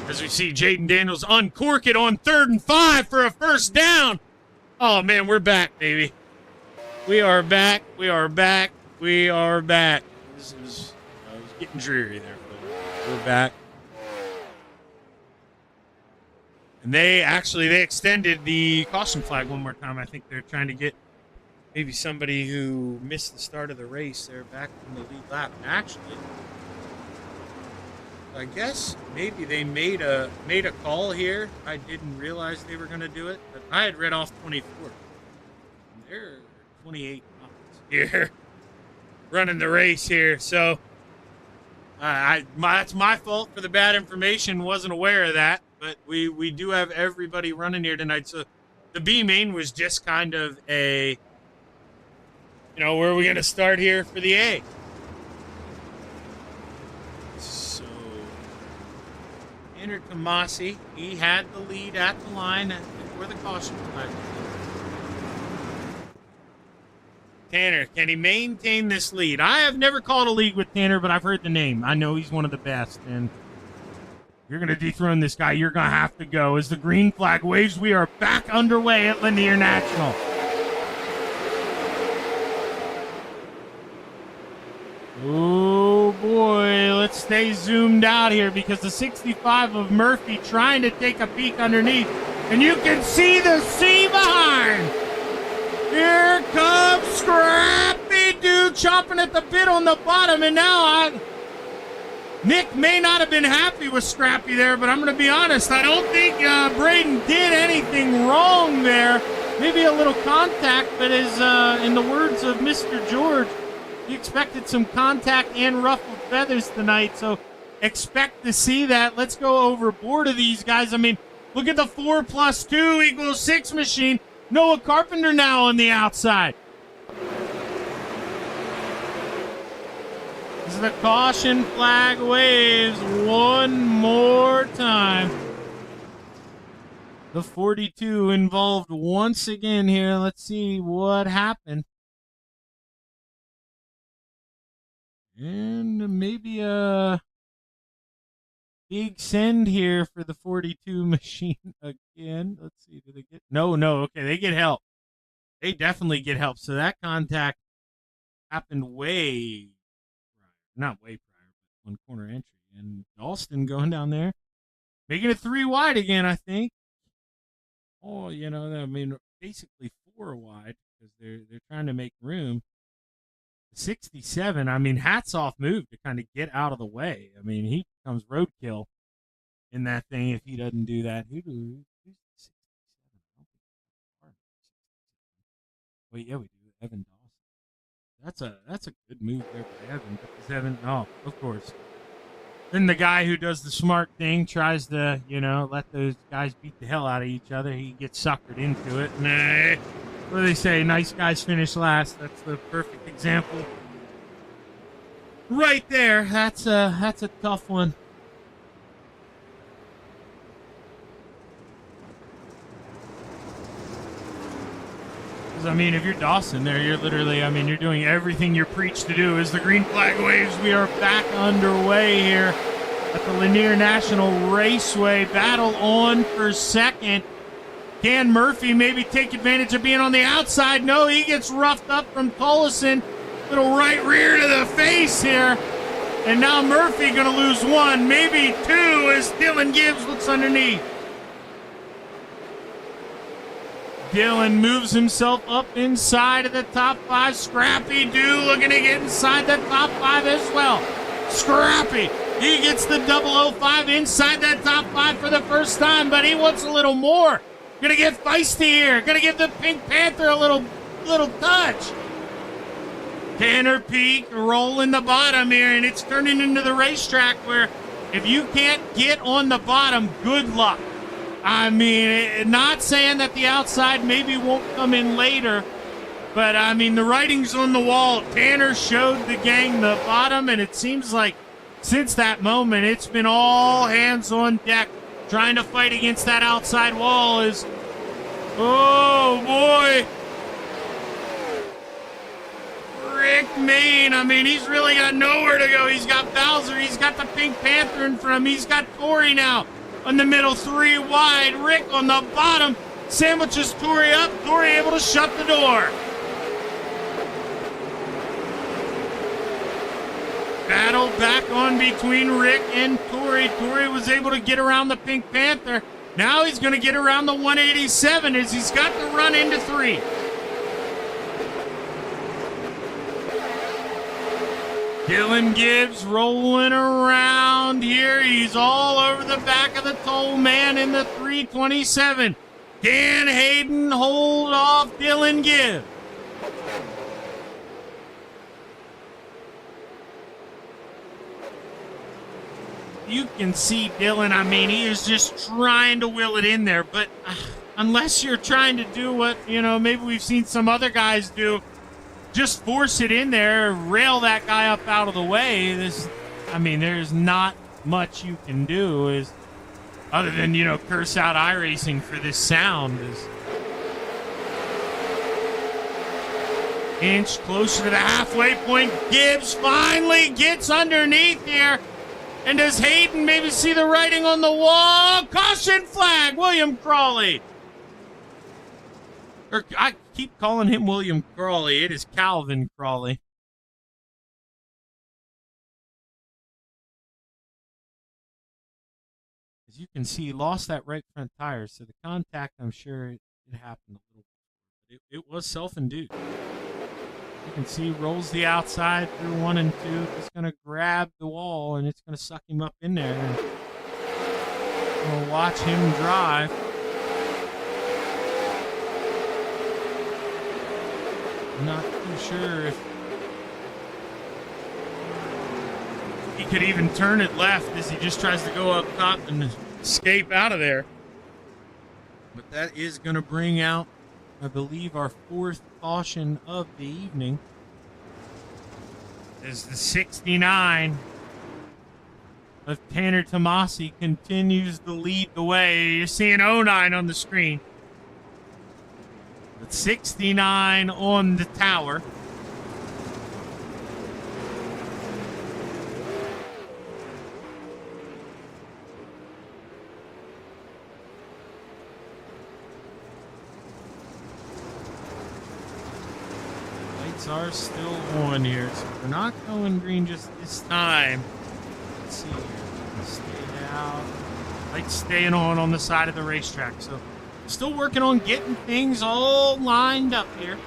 As we see Jaden Daniels uncork it on 3rd and 5 for a first down. Oh, man, we're back, baby. We are back. We are back. We are back. This is getting dreary there. We're back. And they extended the caution flag one more time. I think they're trying to get maybe somebody who missed the start of the race. They're back in the lead lap. And actually, I guess maybe they made a call here. I didn't realize they were going to do it, but I had read off 24. And they're 28 miles here, running the race here. So that's my fault for the bad information. Wasn't aware of that, but we do have everybody running here tonight. So the B main was just kind of a, where are we going to start here for the A? So, Tanner Tomasi, he had the lead at the line before the caution flag. Tanner, can he maintain this lead? I have never called a league with Tanner, but I've heard the name. I know he's one of the best, and you're going to dethrone this guy. You're going to have to go. As the green flag waves, we are back underway at Lanier National. Oh, boy. Let's stay zoomed out here because the 65 of Murphy trying to take a peek underneath. And you can see the C behind. Here comes Scrappy Dude chomping at the bit on the bottom. And now Nick may not have been happy with Scrappy there, but I'm going to be honest. I don't think Braden did anything wrong there. Maybe a little contact, but as in the words of Mr. George, he expected some contact and ruffled feathers tonight, so expect to see that. Let's go overboard of these guys. I mean, look at the 4 + 2 = 6 machine. Noah Carpenter now on the outside. As the caution flag waves one more time. The 42 involved once again here. Let's see what happened. And maybe a big send here for the 42 machine again. Let's see. Do they get? No. Okay, they get help. They definitely get help. So that contact happened way prior. Not way prior, but one corner entry. And Dalston going down there, making it 3 wide again, I think. Oh, I mean, basically 4 wide because they're trying to make room. 67, I mean, hats off move to kind of get out of the way. I mean, he becomes roadkill in that thing if he doesn't do that. Who's the 67? Wait, yeah, we do. Evan Dawson. That's a good move there for Evan. Because Evan, oh, of course. Then the guy who does the smart thing tries to, let those guys beat the hell out of each other. He gets suckered into it. Nah. What do they say? Nice guys finish last. That's the perfect example. Right there. That's a tough one. Because, I mean, if you're Dawson there, you're literally, you're doing everything you're preached to do. As the green flag waves, we are back underway here at the Lanier National Raceway. Battle on for second. Can Murphy maybe take advantage of being on the outside? No, he gets roughed up from Tollison. Little right rear to the face here. And now Murphy going to lose 1, maybe 2 as Dylan Gibbs looks underneath. Dylan moves himself up inside of the top 5. Scrappy Doo looking to get inside the top 5 as well. Scrappy, he gets the 005 inside that top 5 for the first time, but he wants a little more. Gonna get feisty here. Gonna give the Pink Panther a little touch. Tanner Peak rolling the bottom here, and it's turning into the racetrack where if you can't get on the bottom, good luck. I mean, not saying that the outside maybe won't come in later, but I mean, the writing's on the wall. Tanner showed the gang the bottom, and it seems like since that moment, it's been all hands on deck trying to fight against that outside wall. Oh boy. Rick Main, I mean, he's really got nowhere to go. He's got Bowser, he's got the Pink Panther in front of him, he's got Tori now on the middle, 3 wide. Rick on the bottom, sandwiches Tori up. Tori able to shut the door. Battle back on between Rick and Tori. Tori was able to get around the Pink Panther. Now he's going to get around the 187 as he's got to run into 3. Dylan Gibbs rolling around here. He's all over the back of the toll man in the 327. Dan Hayden hold off Dylan Gibbs. You can see Dylan, I mean, he is just trying to will it in there, but unless you're trying to do what, maybe we've seen some other guys do, just force it in there, rail that guy up out of the way. There's not much you can do other than, curse out iRacing for this sound. Inch closer to the halfway point. Gibbs finally gets underneath here. And does Hayden maybe see the writing on the wall? Caution flag, William Crawley. I keep calling him William Crawley. It is Calvin Crawley. As you can see, he lost that right front tire, so the contact, I'm sure it happened a little bit. It was self-induced. You can see rolls the outside through 1 and 2. It's going to grab the wall, and it's going to suck him up in there. And we'll watch him drive. I'm not too sure if he could even turn it left as he just tries to go up top and escape out of there. But that is going to bring out, I believe, our 4th caution of the evening. As the 69 of Tanner Tomasi continues to lead the way. You're seeing 09 on the screen. But 69 on the tower. Lights are still on here, so we're not going green just this time. Let's see here. Stay out. Lights staying on the side of the racetrack, so still working on getting things all lined up here.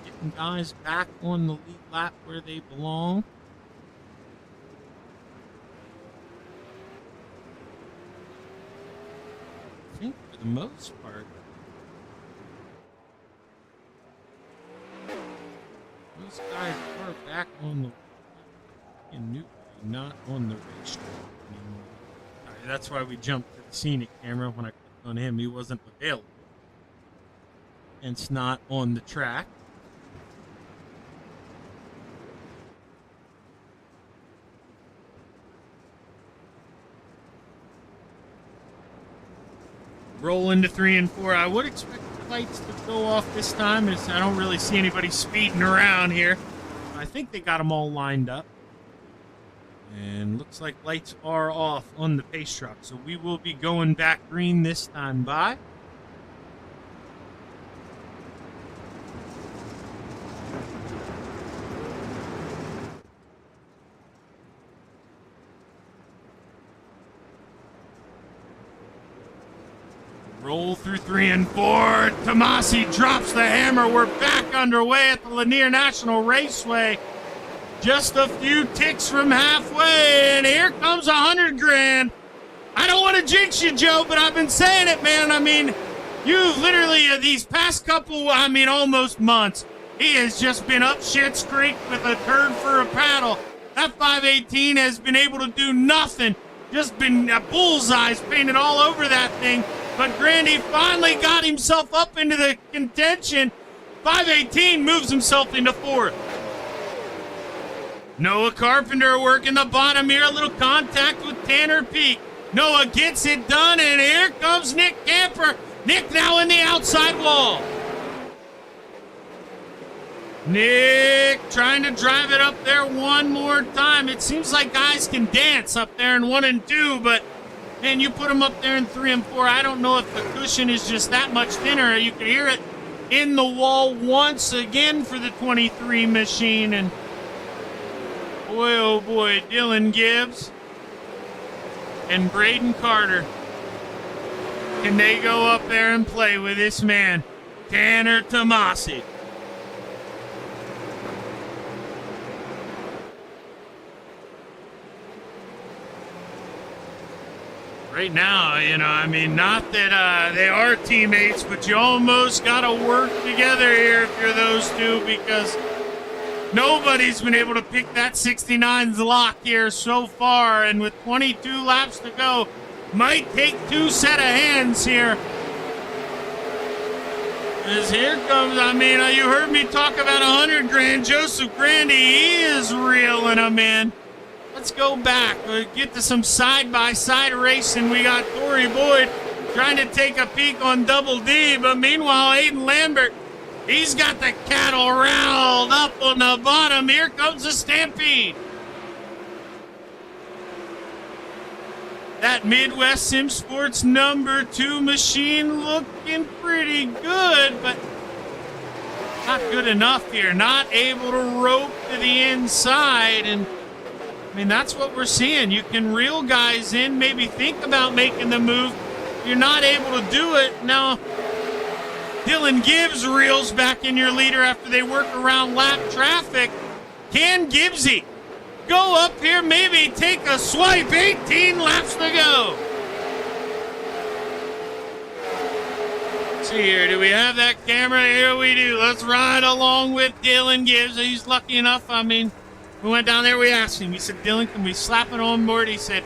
Getting guys back on the lead lap where they belong. I think for the most part, those guys are back on the not on the racetrack anymore. All right, that's why we jumped to the scenic camera when I clicked on him. He wasn't available. And it's not on the track. Roll into 3 and 4. I would expect the lights to go off this time, as I don't really see anybody speeding around here. I think they got them all lined up. And looks like lights are off on the pace truck, so we will be going back green this time by. Roll through 3 and 4. Tomasi drops the hammer. We're back underway at the Lanier National Raceway. Just a few ticks from halfway, and here comes $100,000. I don't want to jinx you, Joe, but I've been saying it, man. I mean, you've literally, these past couple, almost months, he has just been up shit's creek with a turd for a paddle. That 518 has been able to do nothing. Just been bullseyes painted all over that thing. But Grandy finally got himself up into the contention. 518 moves himself into 4th. Noah Carpenter working the bottom here. A little contact with Tanner Peak. Noah gets it done, and here comes Nick Camper. Nick now in the outside wall. Nick trying to drive it up there one more time. It seems like guys can dance up there in 1 and 2, but man, you put them up there in 3 and 4. I don't know if the cushion is just that much thinner. You can hear it in the wall once again for the 23 machine. And boy, oh boy, Dylan Gibbs and Braden Carter. Can they go up there and play with this man, Tanner Tomasi? Right now, not that they are teammates, but you almost got to work together here if you're those two, because nobody's been able to pick that 69's lock here so far, and with 22 laps to go, might take 2 set of hands here. As here comes, you heard me talk about $100,000. Joseph Grandy, he is reeling them in. Let's go back. We'll get to some side-by-side racing. We got Tory Boyd trying to take a peek on Double D, but meanwhile, Aiden Lambert, he's got the cattle riled up on the bottom. Here comes the stampede. That Midwest Sim Sports number 2 machine looking pretty good, but not good enough here. Not able to rope to the inside, and that's what we're seeing. You can reel guys in, maybe think about making the move. You're not able to do it. Now, Dylan Gibbs reels back in your leader after they work around lap traffic. Can Gibbsy go up here, maybe take a swipe? 18 laps to go. Let's see here. Do we have that camera? Here we do. Let's ride along with Dylan Gibbs. He's lucky enough. We went down there, we asked him. We said, Dylan, can we slap it on board? He said,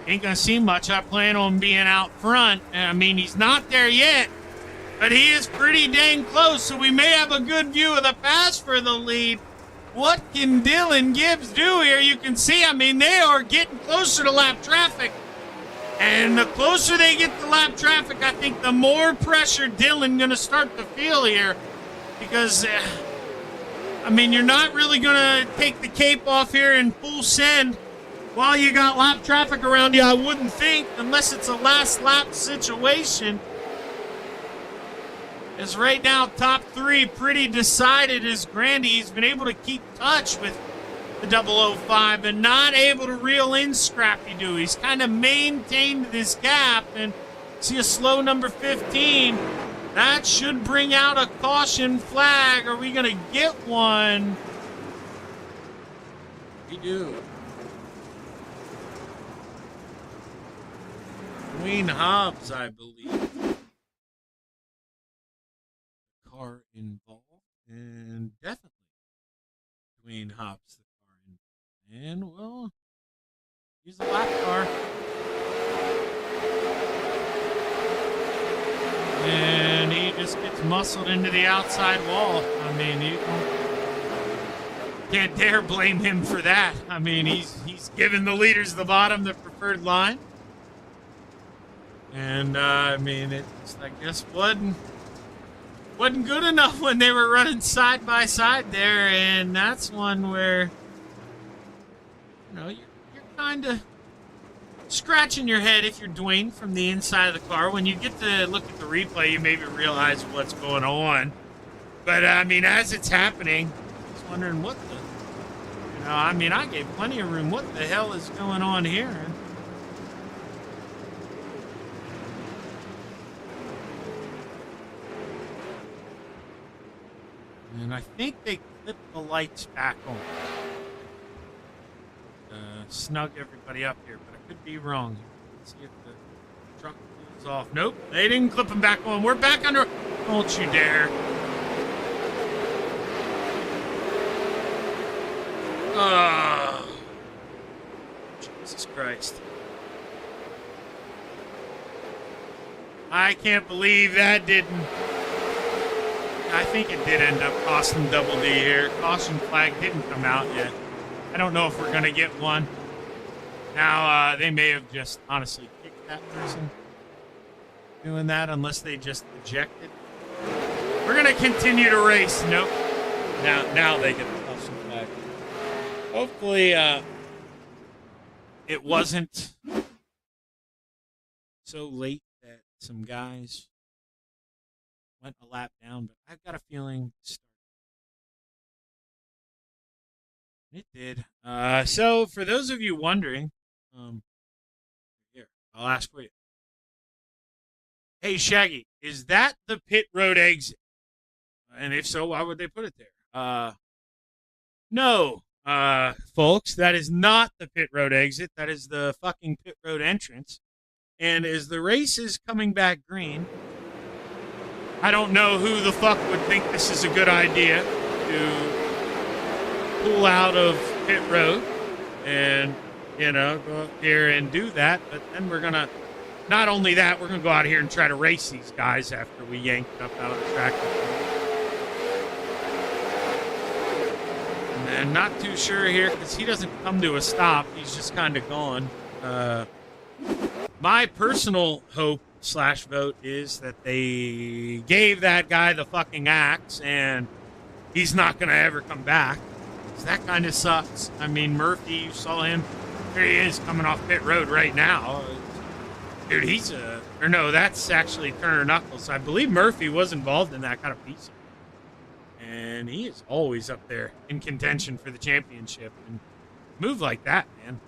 ain't going to see much. I plan on being out front. And he's not there yet, but he is pretty dang close. So we may have a good view of the pass for the lead. What can Dylan Gibbs do here? You can see, they are getting closer to lap traffic. And the closer they get to lap traffic, I think the more pressure Dylan going to start to feel here. Because you're not really going to take the cape off here in full send while you got lap traffic around you, I wouldn't think, unless it's a last lap situation. As right now, top 3 pretty decided as Grandy. He's been able to keep touch with the 005 and not able to reel in Scrappy Doo. He's kind of maintained this gap, and see a slow number 15. That should bring out a caution flag. Are we going to get one? We do. Dwayne Hobbs, I believe. Car involved. And definitely Dwayne Hobbs, the car involved. And, well, he's a lap car. And he just gets muscled into the outside wall. You can't dare blame him for that. He's given the leaders of the bottom the preferred line. And, it just, I guess, wasn't good enough when they were running side by side there. And that's one where, you're kind of scratching your head if you're Dwayne from the inside of the car. When you get to look at the replay, you maybe realize what's going on. But, as it's happening, I was wondering what the, I gave plenty of room. What the hell is going on here? And I think they clipped the lights back on. Snug everybody up here, but I could be wrong. Let's see if the truck pulls off. Nope, they didn't clip them back on. We're back under. Don't you dare. Jesus Christ. I can't believe that didn't. I think it did end up costing Double D here. Caution flag didn't come out yet. I don't know if we're going to get one. Now, they may have just honestly kicked that person doing that unless they just ejected. We're going to continue to race. Nope. Now they get the caution flag. Hopefully, it wasn't so late that some guys went a lap down, but I've got a feeling it did. So for those of you wondering, here, I'll ask for you. Hey, Shaggy, is that the pit road exit? And if so, why would they put it there? No, folks, that is not the pit road exit. That is the fucking pit road entrance. And as the race is coming back green, I don't know who the fuck would think this is a good idea to pull out of pit road and, go up here and do that. But then we're going to, not only that, we're going to go out here and try to race these guys after we yank it up out of the track. And not too sure here because he doesn't come to a stop. He's just kind of gone. My personal hope / vote is that they gave that guy the fucking axe and he's not going to ever come back. So that kind of sucks. I mean, Murphy, you saw him. There he is coming off pit road right now. Dude, that's actually Turner Knuckles. I believe Murphy was involved in that kind of piece. And he is always up there in contention for the championship. And move like that, man.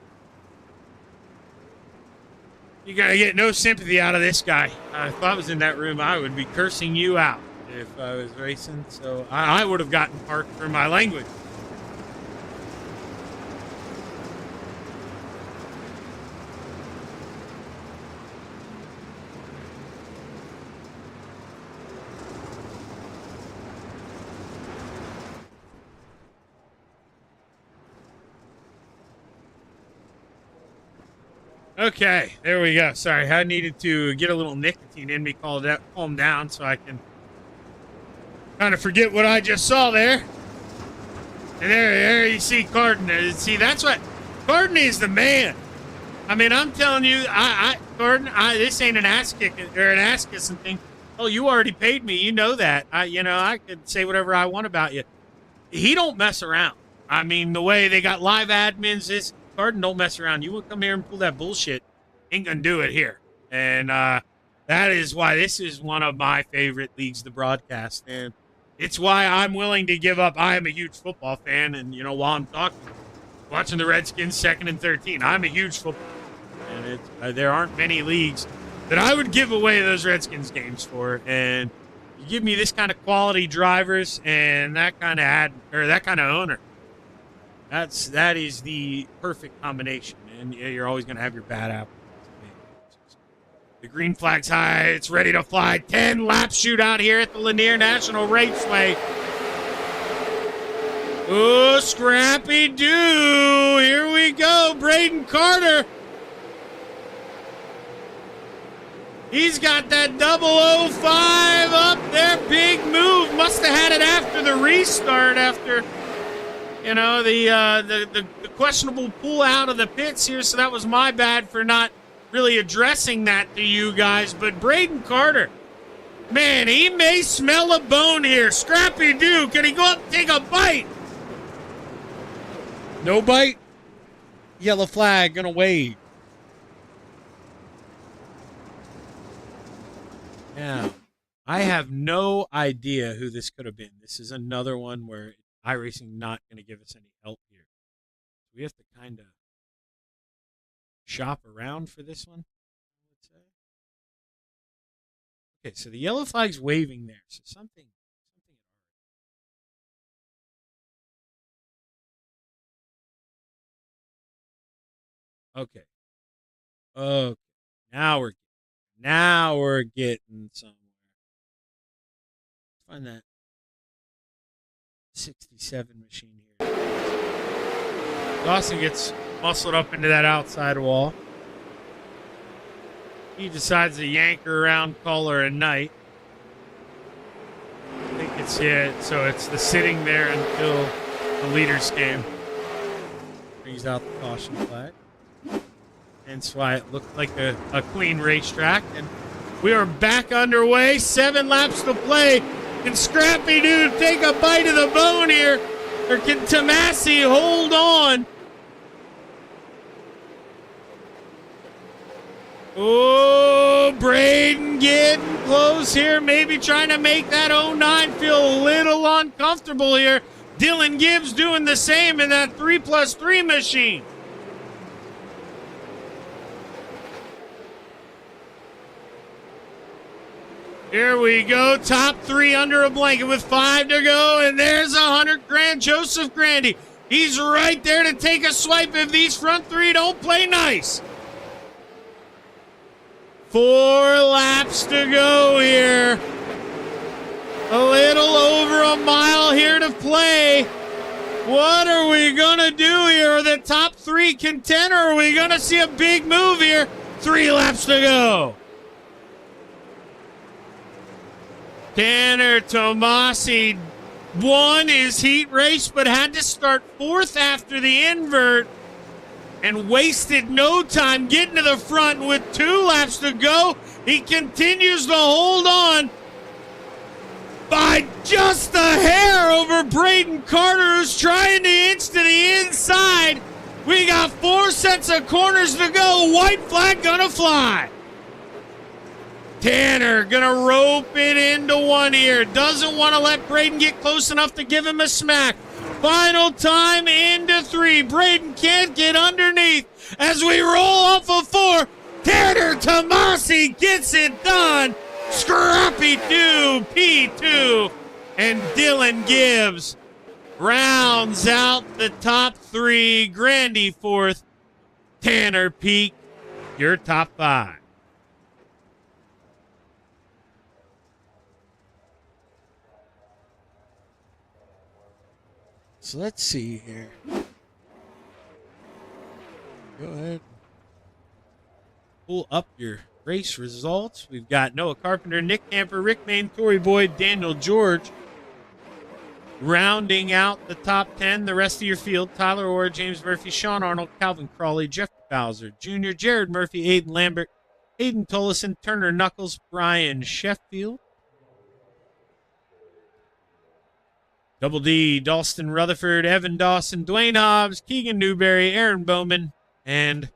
You gotta get no sympathy out of this guy. If I was in that room, I would be cursing you out if I was racing. So I would have gotten parked for my language. Okay, there we go. Sorry, I needed to get a little nicotine in me, calm down so I can kind of forget what I just saw there. And there you see Carden. See, that's what Carden is, the man. I mean, I'm telling you, Carden, this ain't an ass kicking or an ass kissing thing. Oh, you already paid me. You know that. I could say whatever I want about you. He don't mess around. I mean, the way they got live admins is. Carden, don't mess around. You will come here and pull that bullshit. Ain't gonna do it here. And that is why this is one of my favorite leagues to broadcast. And it's why I'm willing to give up. I am a huge football fan. And, while I'm watching the Redskins 2nd and 13, I'm a huge football fan. And there aren't many leagues that I would give away those Redskins games for. And you give me this kind of quality drivers and that kind of owner. That is the perfect combination, and you're always going to have your bad apple. The green flag's high. It's ready to fly. 10-lap shootout here at the Lanier National Raceway. Oh, Scrappy-Doo. Here we go. Braden Carter. He's got that 005 up there. Big move. Must have had it after the restart after... the questionable pull out of the pits here, so that was my bad for not really addressing that to you guys. But Braden Carter, man, he may smell a bone here. Scrappy-Doo, can he go up and take a bite? No bite? Yellow flag, gonna wave. Yeah, I have no idea who this could have been. This is another one where iRacing not going to give us any help here. We have to kind of shop around for this one, I would say. Okay, so the yellow flag's waving there. So something Okay. Okay. Now we're getting somewhere. Find that 67 machine here. Dawson gets muscled up into that outside wall. He decides to yank her around, call her a night. I think it's so it's the sitting there until the leaders game. Brings out the caution flag. Hence why it looked like a clean racetrack. And we are back underway. 7 laps to play. Can Scrappy Dude take a bite of the bone here? Or can Tomasi hold on? Oh, Braden getting close here. Maybe trying to make that 09 feel a little uncomfortable here. Dylan Gibbs doing the same in that 3+3 machine. Here we go. Top 3 under a blanket with 5 to go. And there's $100,000. Joseph Grandy. He's right there to take a swipe if these front 3 don't play nice. 4 laps to go here. A little over a mile here to play. What are we going to do here? Are the top 3 contender? Are we going to see a big move here? 3 laps to go. Tanner Tomasi won his heat race, but had to start 4th after the invert and wasted no time getting to the front. With 2 laps to go, he continues to hold on by just a hair over Braden Carter, who's trying to inch to the inside. We got 4 sets of corners to go. White flag gonna fly. Tanner gonna rope it into 1 here. Doesn't want to let Braden get close enough to give him a smack. Final time into 3. Braden can't get underneath as we roll off of 4. Tanner Tomasi gets it done. Scrappy 2, P2, and Dylan Gibbs rounds out the top 3. Grandy 4th. Tanner Peak, your top 5. So let's see here. Go ahead. Pull up your race results. We've got Noah Carpenter, Nick Camper, Rick Main, Tory Boyd, Daniel George. Rounding out the top 10, the rest of your field: Tyler Orr, James Murphy, Sean Arnold, Calvin Crawley, Jeff Bowser Jr., Jared Murphy, Aiden Lambert, Aiden Tollison, Turner Knuckles, Brian Sheffield. Double D, Dalston Rutherford, Evan Dawson, Dwayne Hobbs, Keegan Newberry, Aaron Bowman, and,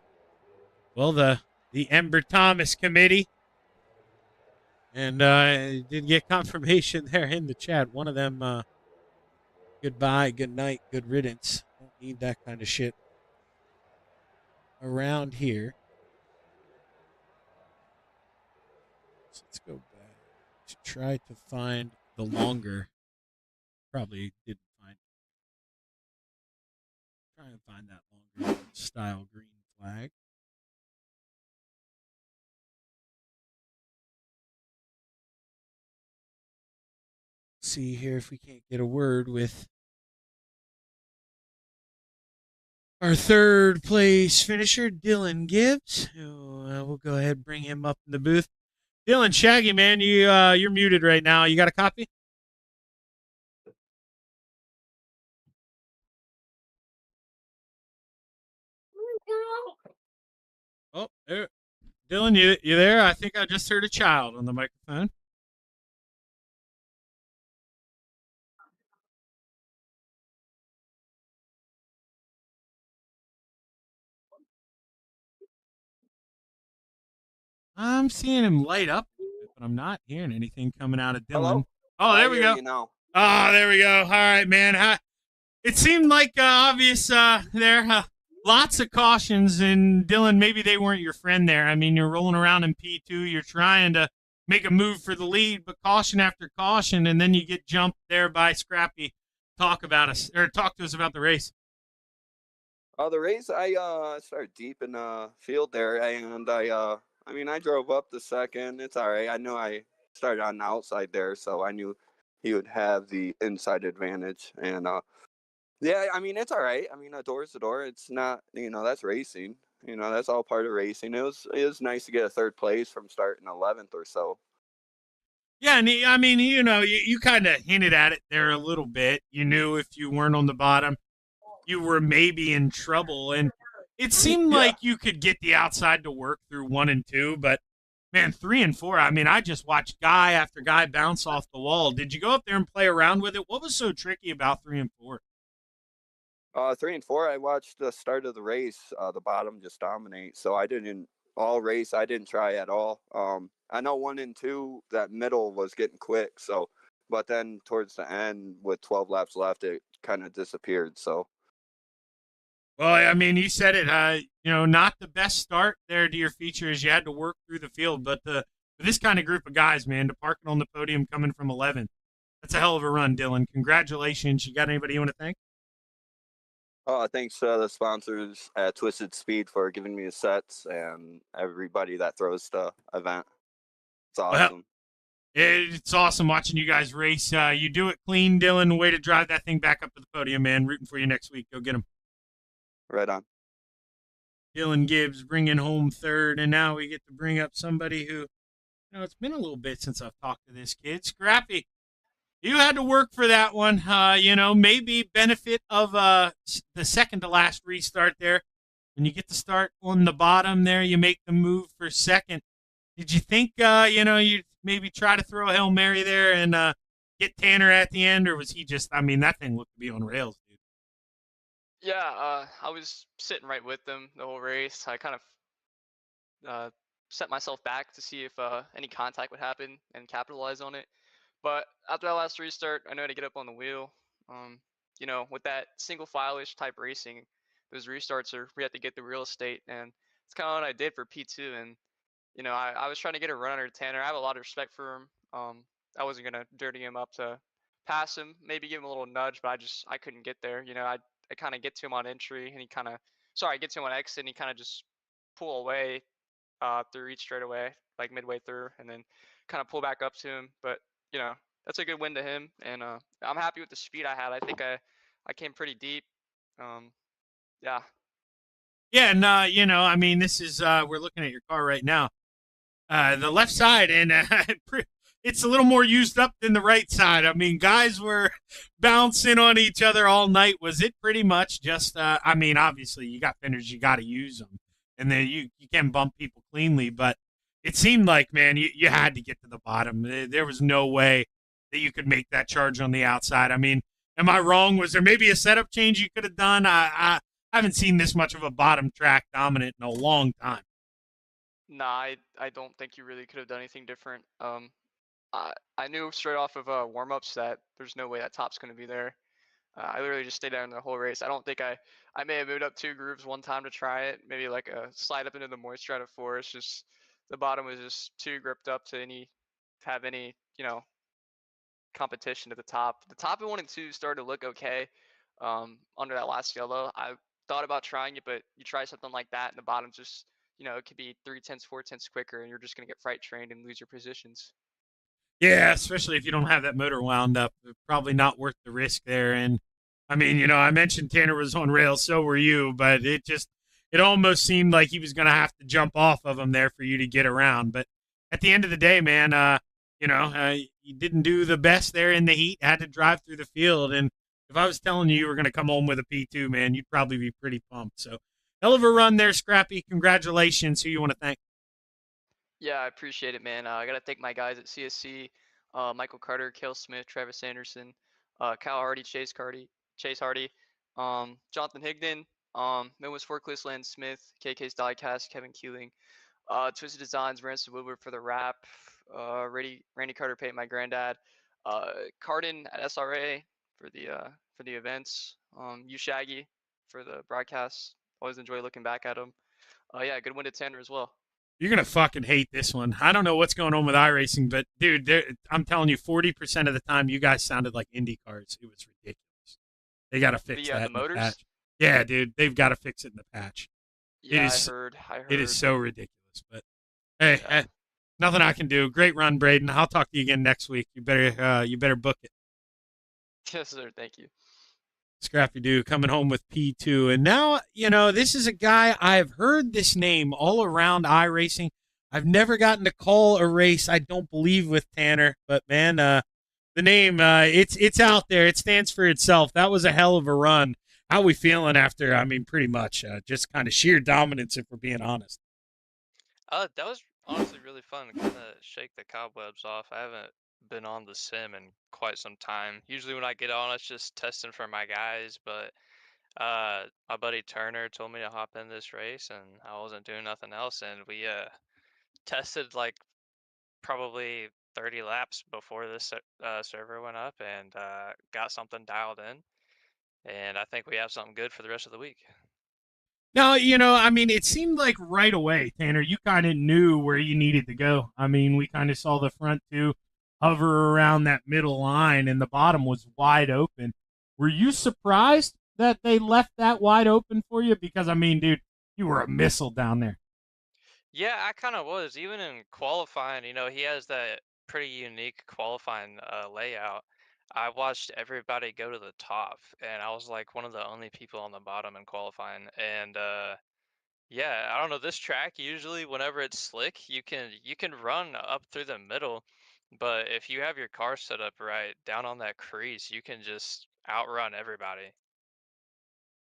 well, the Ember Thomas committee. And I did get confirmation there in the chat. One of them, goodbye, good night, good riddance. Don't need that kind of shit around here. So let's go back to try to find the longer. Probably didn't find it. Try and find that longer style green flag. See here if we can't get a word with our 3rd place finisher, Dylan Gibbs. We'll go ahead and bring him up in the booth. Dylan, Shaggy, man, you're muted right now. You got a copy? Oh, there. Dylan, you there? I think I just heard a child on the microphone. I'm seeing him light up, but I'm not hearing anything coming out of Dylan. Hello? Oh, there we go. Oh, there we go. All right, man. It seemed like obvious there. Lots of cautions, and Dylan, maybe they weren't your friend there. I mean, you're rolling around in P2. You're trying to make a move for the lead, but caution after caution, and then you get jumped there by Scrappy. Talk to us about the race. The race, I started deep in the field there, and I mean, I drove up the second. It's all right. I knew I started on the outside there, so I knew he would have the inside advantage. And yeah, I mean, it's all right. I mean, a door's a door. It's not, that's racing. That's all part of racing. It was nice to get a third place from starting 11th or so. Yeah, and I mean, you kind of hinted at it there a little bit. You knew if you weren't on the bottom, you were maybe in trouble. And it seemed Yeah. like you could get the outside to work through 1 and 2, but man, 3 and 4, I mean, I just watched guy after guy bounce off the wall. Did you go up there and play around with it? What was so tricky about 3 and 4? 3 and 4, I watched the start of the race. The bottom just dominate. So I didn't all race. I didn't try at all. I know 1 and 2, that middle was getting quick. So, but then towards the end, with 12 laps left, it kind of disappeared. So, Well, I mean, you said it. Not the best start there to your features. You had to work through the field, but for this kind of group of guys, man, to park it on the podium coming from 11, that's a hell of a run, Dylan. Congratulations. You got anybody you want to thank? thanks to the sponsors at Twisted Speed for giving me the sets and everybody that throws the event. It's Well, awesome. it's awesome watching you guys race. You do it clean, Dylan. Way to drive that thing back up to the podium, man. Rooting for you next week. Go get him. Right on. Dylan Gibbs bringing home third, and now we get to bring up somebody who, it's been a little bit since I've talked to this kid. Scrappy, you had to work for that one. Maybe benefit of the second to last restart there. When you get to start on the bottom there, you make the move for second. Did you think, you'd maybe try to throw a Hail Mary there and get Tanner at the end, or was he just, I mean, that thing looked to be on rails, dude. Yeah, I was sitting right with them the whole race. I kind of set myself back to see if any contact would happen and capitalize on it. But after that last restart, I know how to get up on the wheel. Um, with that single file-ish type racing, those restarts are we have to get the real estate, and it's kind of what I did for P2. And I was trying to get a run under Tanner. I have a lot of respect for him. I wasn't gonna dirty him up to pass him, maybe give him a little nudge, but I couldn't get there. I kind of get to him on entry, and I get to him on exit, and he kind of just pull away through each straightaway, like midway through, and then kind of pull back up to him. But that's a good win to him, and I'm happy with the speed I had. I think I came pretty deep. Um, yeah, Yeah, and, I mean, this is, we're looking at your car right now. The left side, and it's a little more used up than the right side. I mean, guys were bouncing on each other all night. Was it pretty much just? I mean, obviously, you got fenders, you got to use them, and then you can bump people cleanly. But it seemed like, man, you had to get to the bottom. There was no way that you could make that charge on the outside. I mean, am I wrong? Was there maybe a setup change you could have done? I haven't seen this much of a bottom track dominant in a long time. nah, I don't think you really could have done anything different. I knew straight off of warm-ups that there's no way that top's going to be there. I literally just stayed down the whole race. I don't think I may have moved up 2 grooves one time to try it, maybe like a slide up into the moisture out of 4. It's just the bottom was just too gripped up to have any competition at the top. The top in 1 and 2 started to look okay under that last yellow. I thought about trying it, but you try something like that, and the bottom just it could be 3/10, 4/10 quicker, and you're just gonna get fright trained and lose your positions. Yeah, especially if you don't have that motor wound up. Probably not worth the risk there. And I mean, I mentioned Tanner was on rails, so were you, but it almost seemed like he was going to have to jump off of him there for you to get around. But at the end of the day, man, you didn't do the best there in the heat, had to drive through the field. And if I was telling you were going to come home with a P2, man, you'd probably be pretty pumped. So hell of a run there, Scrappy. Congratulations. Who you want to thank? Yeah, I appreciate it, man. I gotta thank my guys at CSC, Michael Carter, Kale Smith, Travis Anderson, Kyle Hardy, Chase Hardy, Jonathan Higdon, Midwest Forklift, Land Smith, KK's Diecast, Kevin Keeling, Twisted Designs, Ransom Woodward for the wrap, Randy Carter paid my granddad, Cardin at SRA for the events, you Shaggy for the broadcasts. Always enjoy looking back at them. Yeah, good win to Tanner as well. You're gonna fucking hate this one. I don't know what's going on with iRacing, but dude, I'm telling you, 40% of the time, you guys sounded like Indy cars. It was ridiculous. They got to fix The that in the motors. patch. Yeah, dude, they've got to fix it in the patch. Yeah, I heard. It is so ridiculous. But hey, Yeah. nothing I can do. Great run, Braden. I'll talk to you again next week. You better book it. Yes, sir. Thank you. Scrappy Doo coming home with P2. And now, this is a guy I've heard this name all around iRacing. I've never gotten to call a race, I don't believe, with Tanner. But, man, the name, it's out there. It stands for itself. That was a hell of a run. How we feeling after, pretty much just kind of sheer dominance, if we're being honest. That was honestly really fun to kind of shake the cobwebs off. I haven't been on the sim in quite some time. Usually when I get on, it's just testing for my guys, but my buddy Turner told me to hop in this race, and I wasn't doing nothing else, and we tested like probably 30 laps before this server went up, and got something dialed in, and I think we have something good for the rest of the week. No, it seemed like right away, Tanner, you kind of knew where you needed to go. We kind of saw the front two hover around that middle line, and the bottom was wide open. Were you surprised that they left that wide open for you? Because, dude, you were a missile down there. Yeah, I kind of was. Even in qualifying, he has that pretty unique qualifying layout. I watched everybody go to the top, and I was like one of the only people on the bottom in qualifying. And yeah, I don't know, this track usually whenever it's slick, you can run up through the middle, but if you have your car set up right down on that crease, you can just outrun everybody.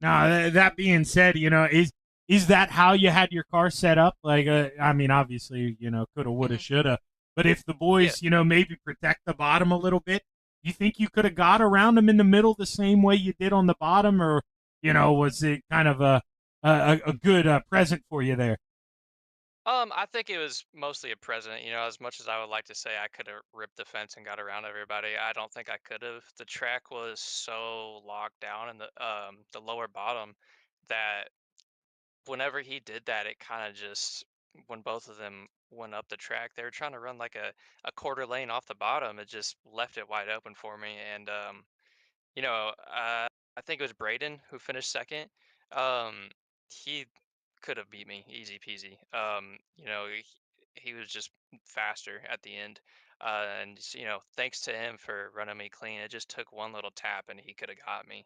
Now, that being said, is that how you had your car set up? Like, obviously, coulda, woulda, Mhm. shoulda. But if the boys, maybe protect the bottom a little bit, you think you could have got around them in the middle the same way you did on the bottom, or was it kind of a good present for you there? I think it was mostly a present. As much as I would like to say I could have ripped the fence and got around everybody, I don't think I could have. The track was so locked down in the lower bottom that whenever he did that, it kind of just when both of them went up the track, they were trying to run like a quarter lane off the bottom. It just left it wide open for me, and I think it was Braden who finished second. He could have beat me easy peasy. He was just faster at the end. And thanks to him for running me clean. It just took one little tap and he could have got me.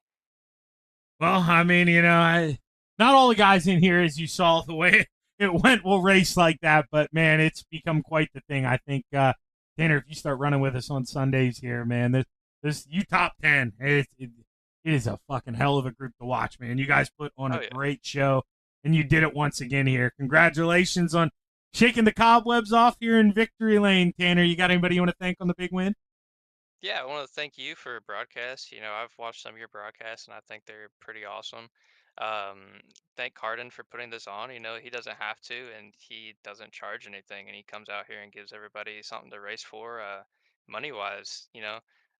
Well, not all the guys in here, as you saw the way it went, will race like that. But man, it's become quite the thing. I think, Tanner, if you start running with us on Sundays here, man, this you top 10. It is a fucking hell of a group to watch, man. You guys put on a great show, and you did it once again here. Congratulations on shaking the cobwebs off here in Victory Lane, Tanner. You got anybody you want to thank on the big win? Yeah, I want to thank you for broadcasts. I've watched some of your broadcasts and I think they're pretty awesome. Thank Cardin for putting this on. He doesn't have to and he doesn't charge anything and he comes out here and gives everybody something to race for, money wise,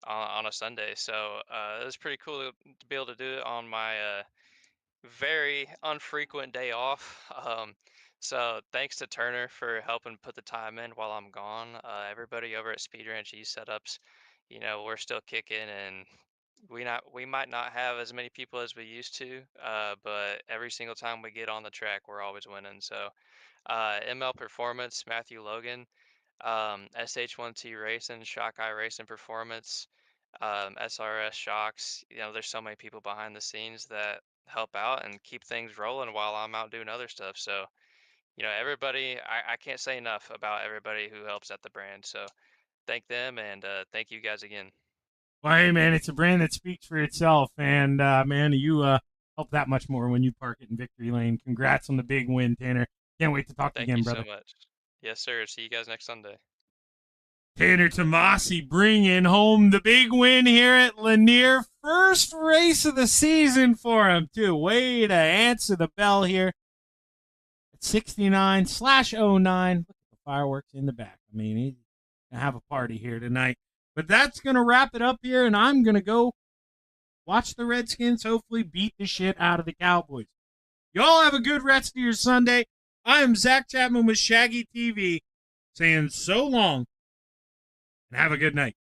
on a Sunday. So it was pretty cool to be able to do it on my very unfrequent day off. So thanks to Turner for helping put the time in while I'm gone. Everybody over at Speed Ranch E Setups, we're still kicking, and we might not have as many people as we used to, but every single time we get on the track, we're always winning. So ML Performance, Matthew Logan, SH1T Racing, Shock Eye Racing Performance, SRS Shocks. There's so many people behind the scenes that help out and keep things rolling while I'm out doing other stuff. So, everybody, I can't say enough about everybody who helps at the brand. So thank them and thank you guys again. Well, hey, man, it's a brand that speaks for itself. And, man, you help that much more when you park it in Victory Lane. Congrats on the big win, Tanner. Can't wait to talk to you again, brother. Thank you so much. Yes, sir. See you guys next Sunday. Tanner Tomasi bringing home the big win here at Lanier. First race of the season for him, too. Way to answer the bell here at 69/09. Look at the fireworks in the back. He's going to have a party here tonight. But that's going to wrap it up here, and I'm going to go watch the Redskins hopefully beat the shit out of the Cowboys. Y'all have a good rest of your Sunday. I am Zach Chapman with ShaggyTV saying so long and have a good night.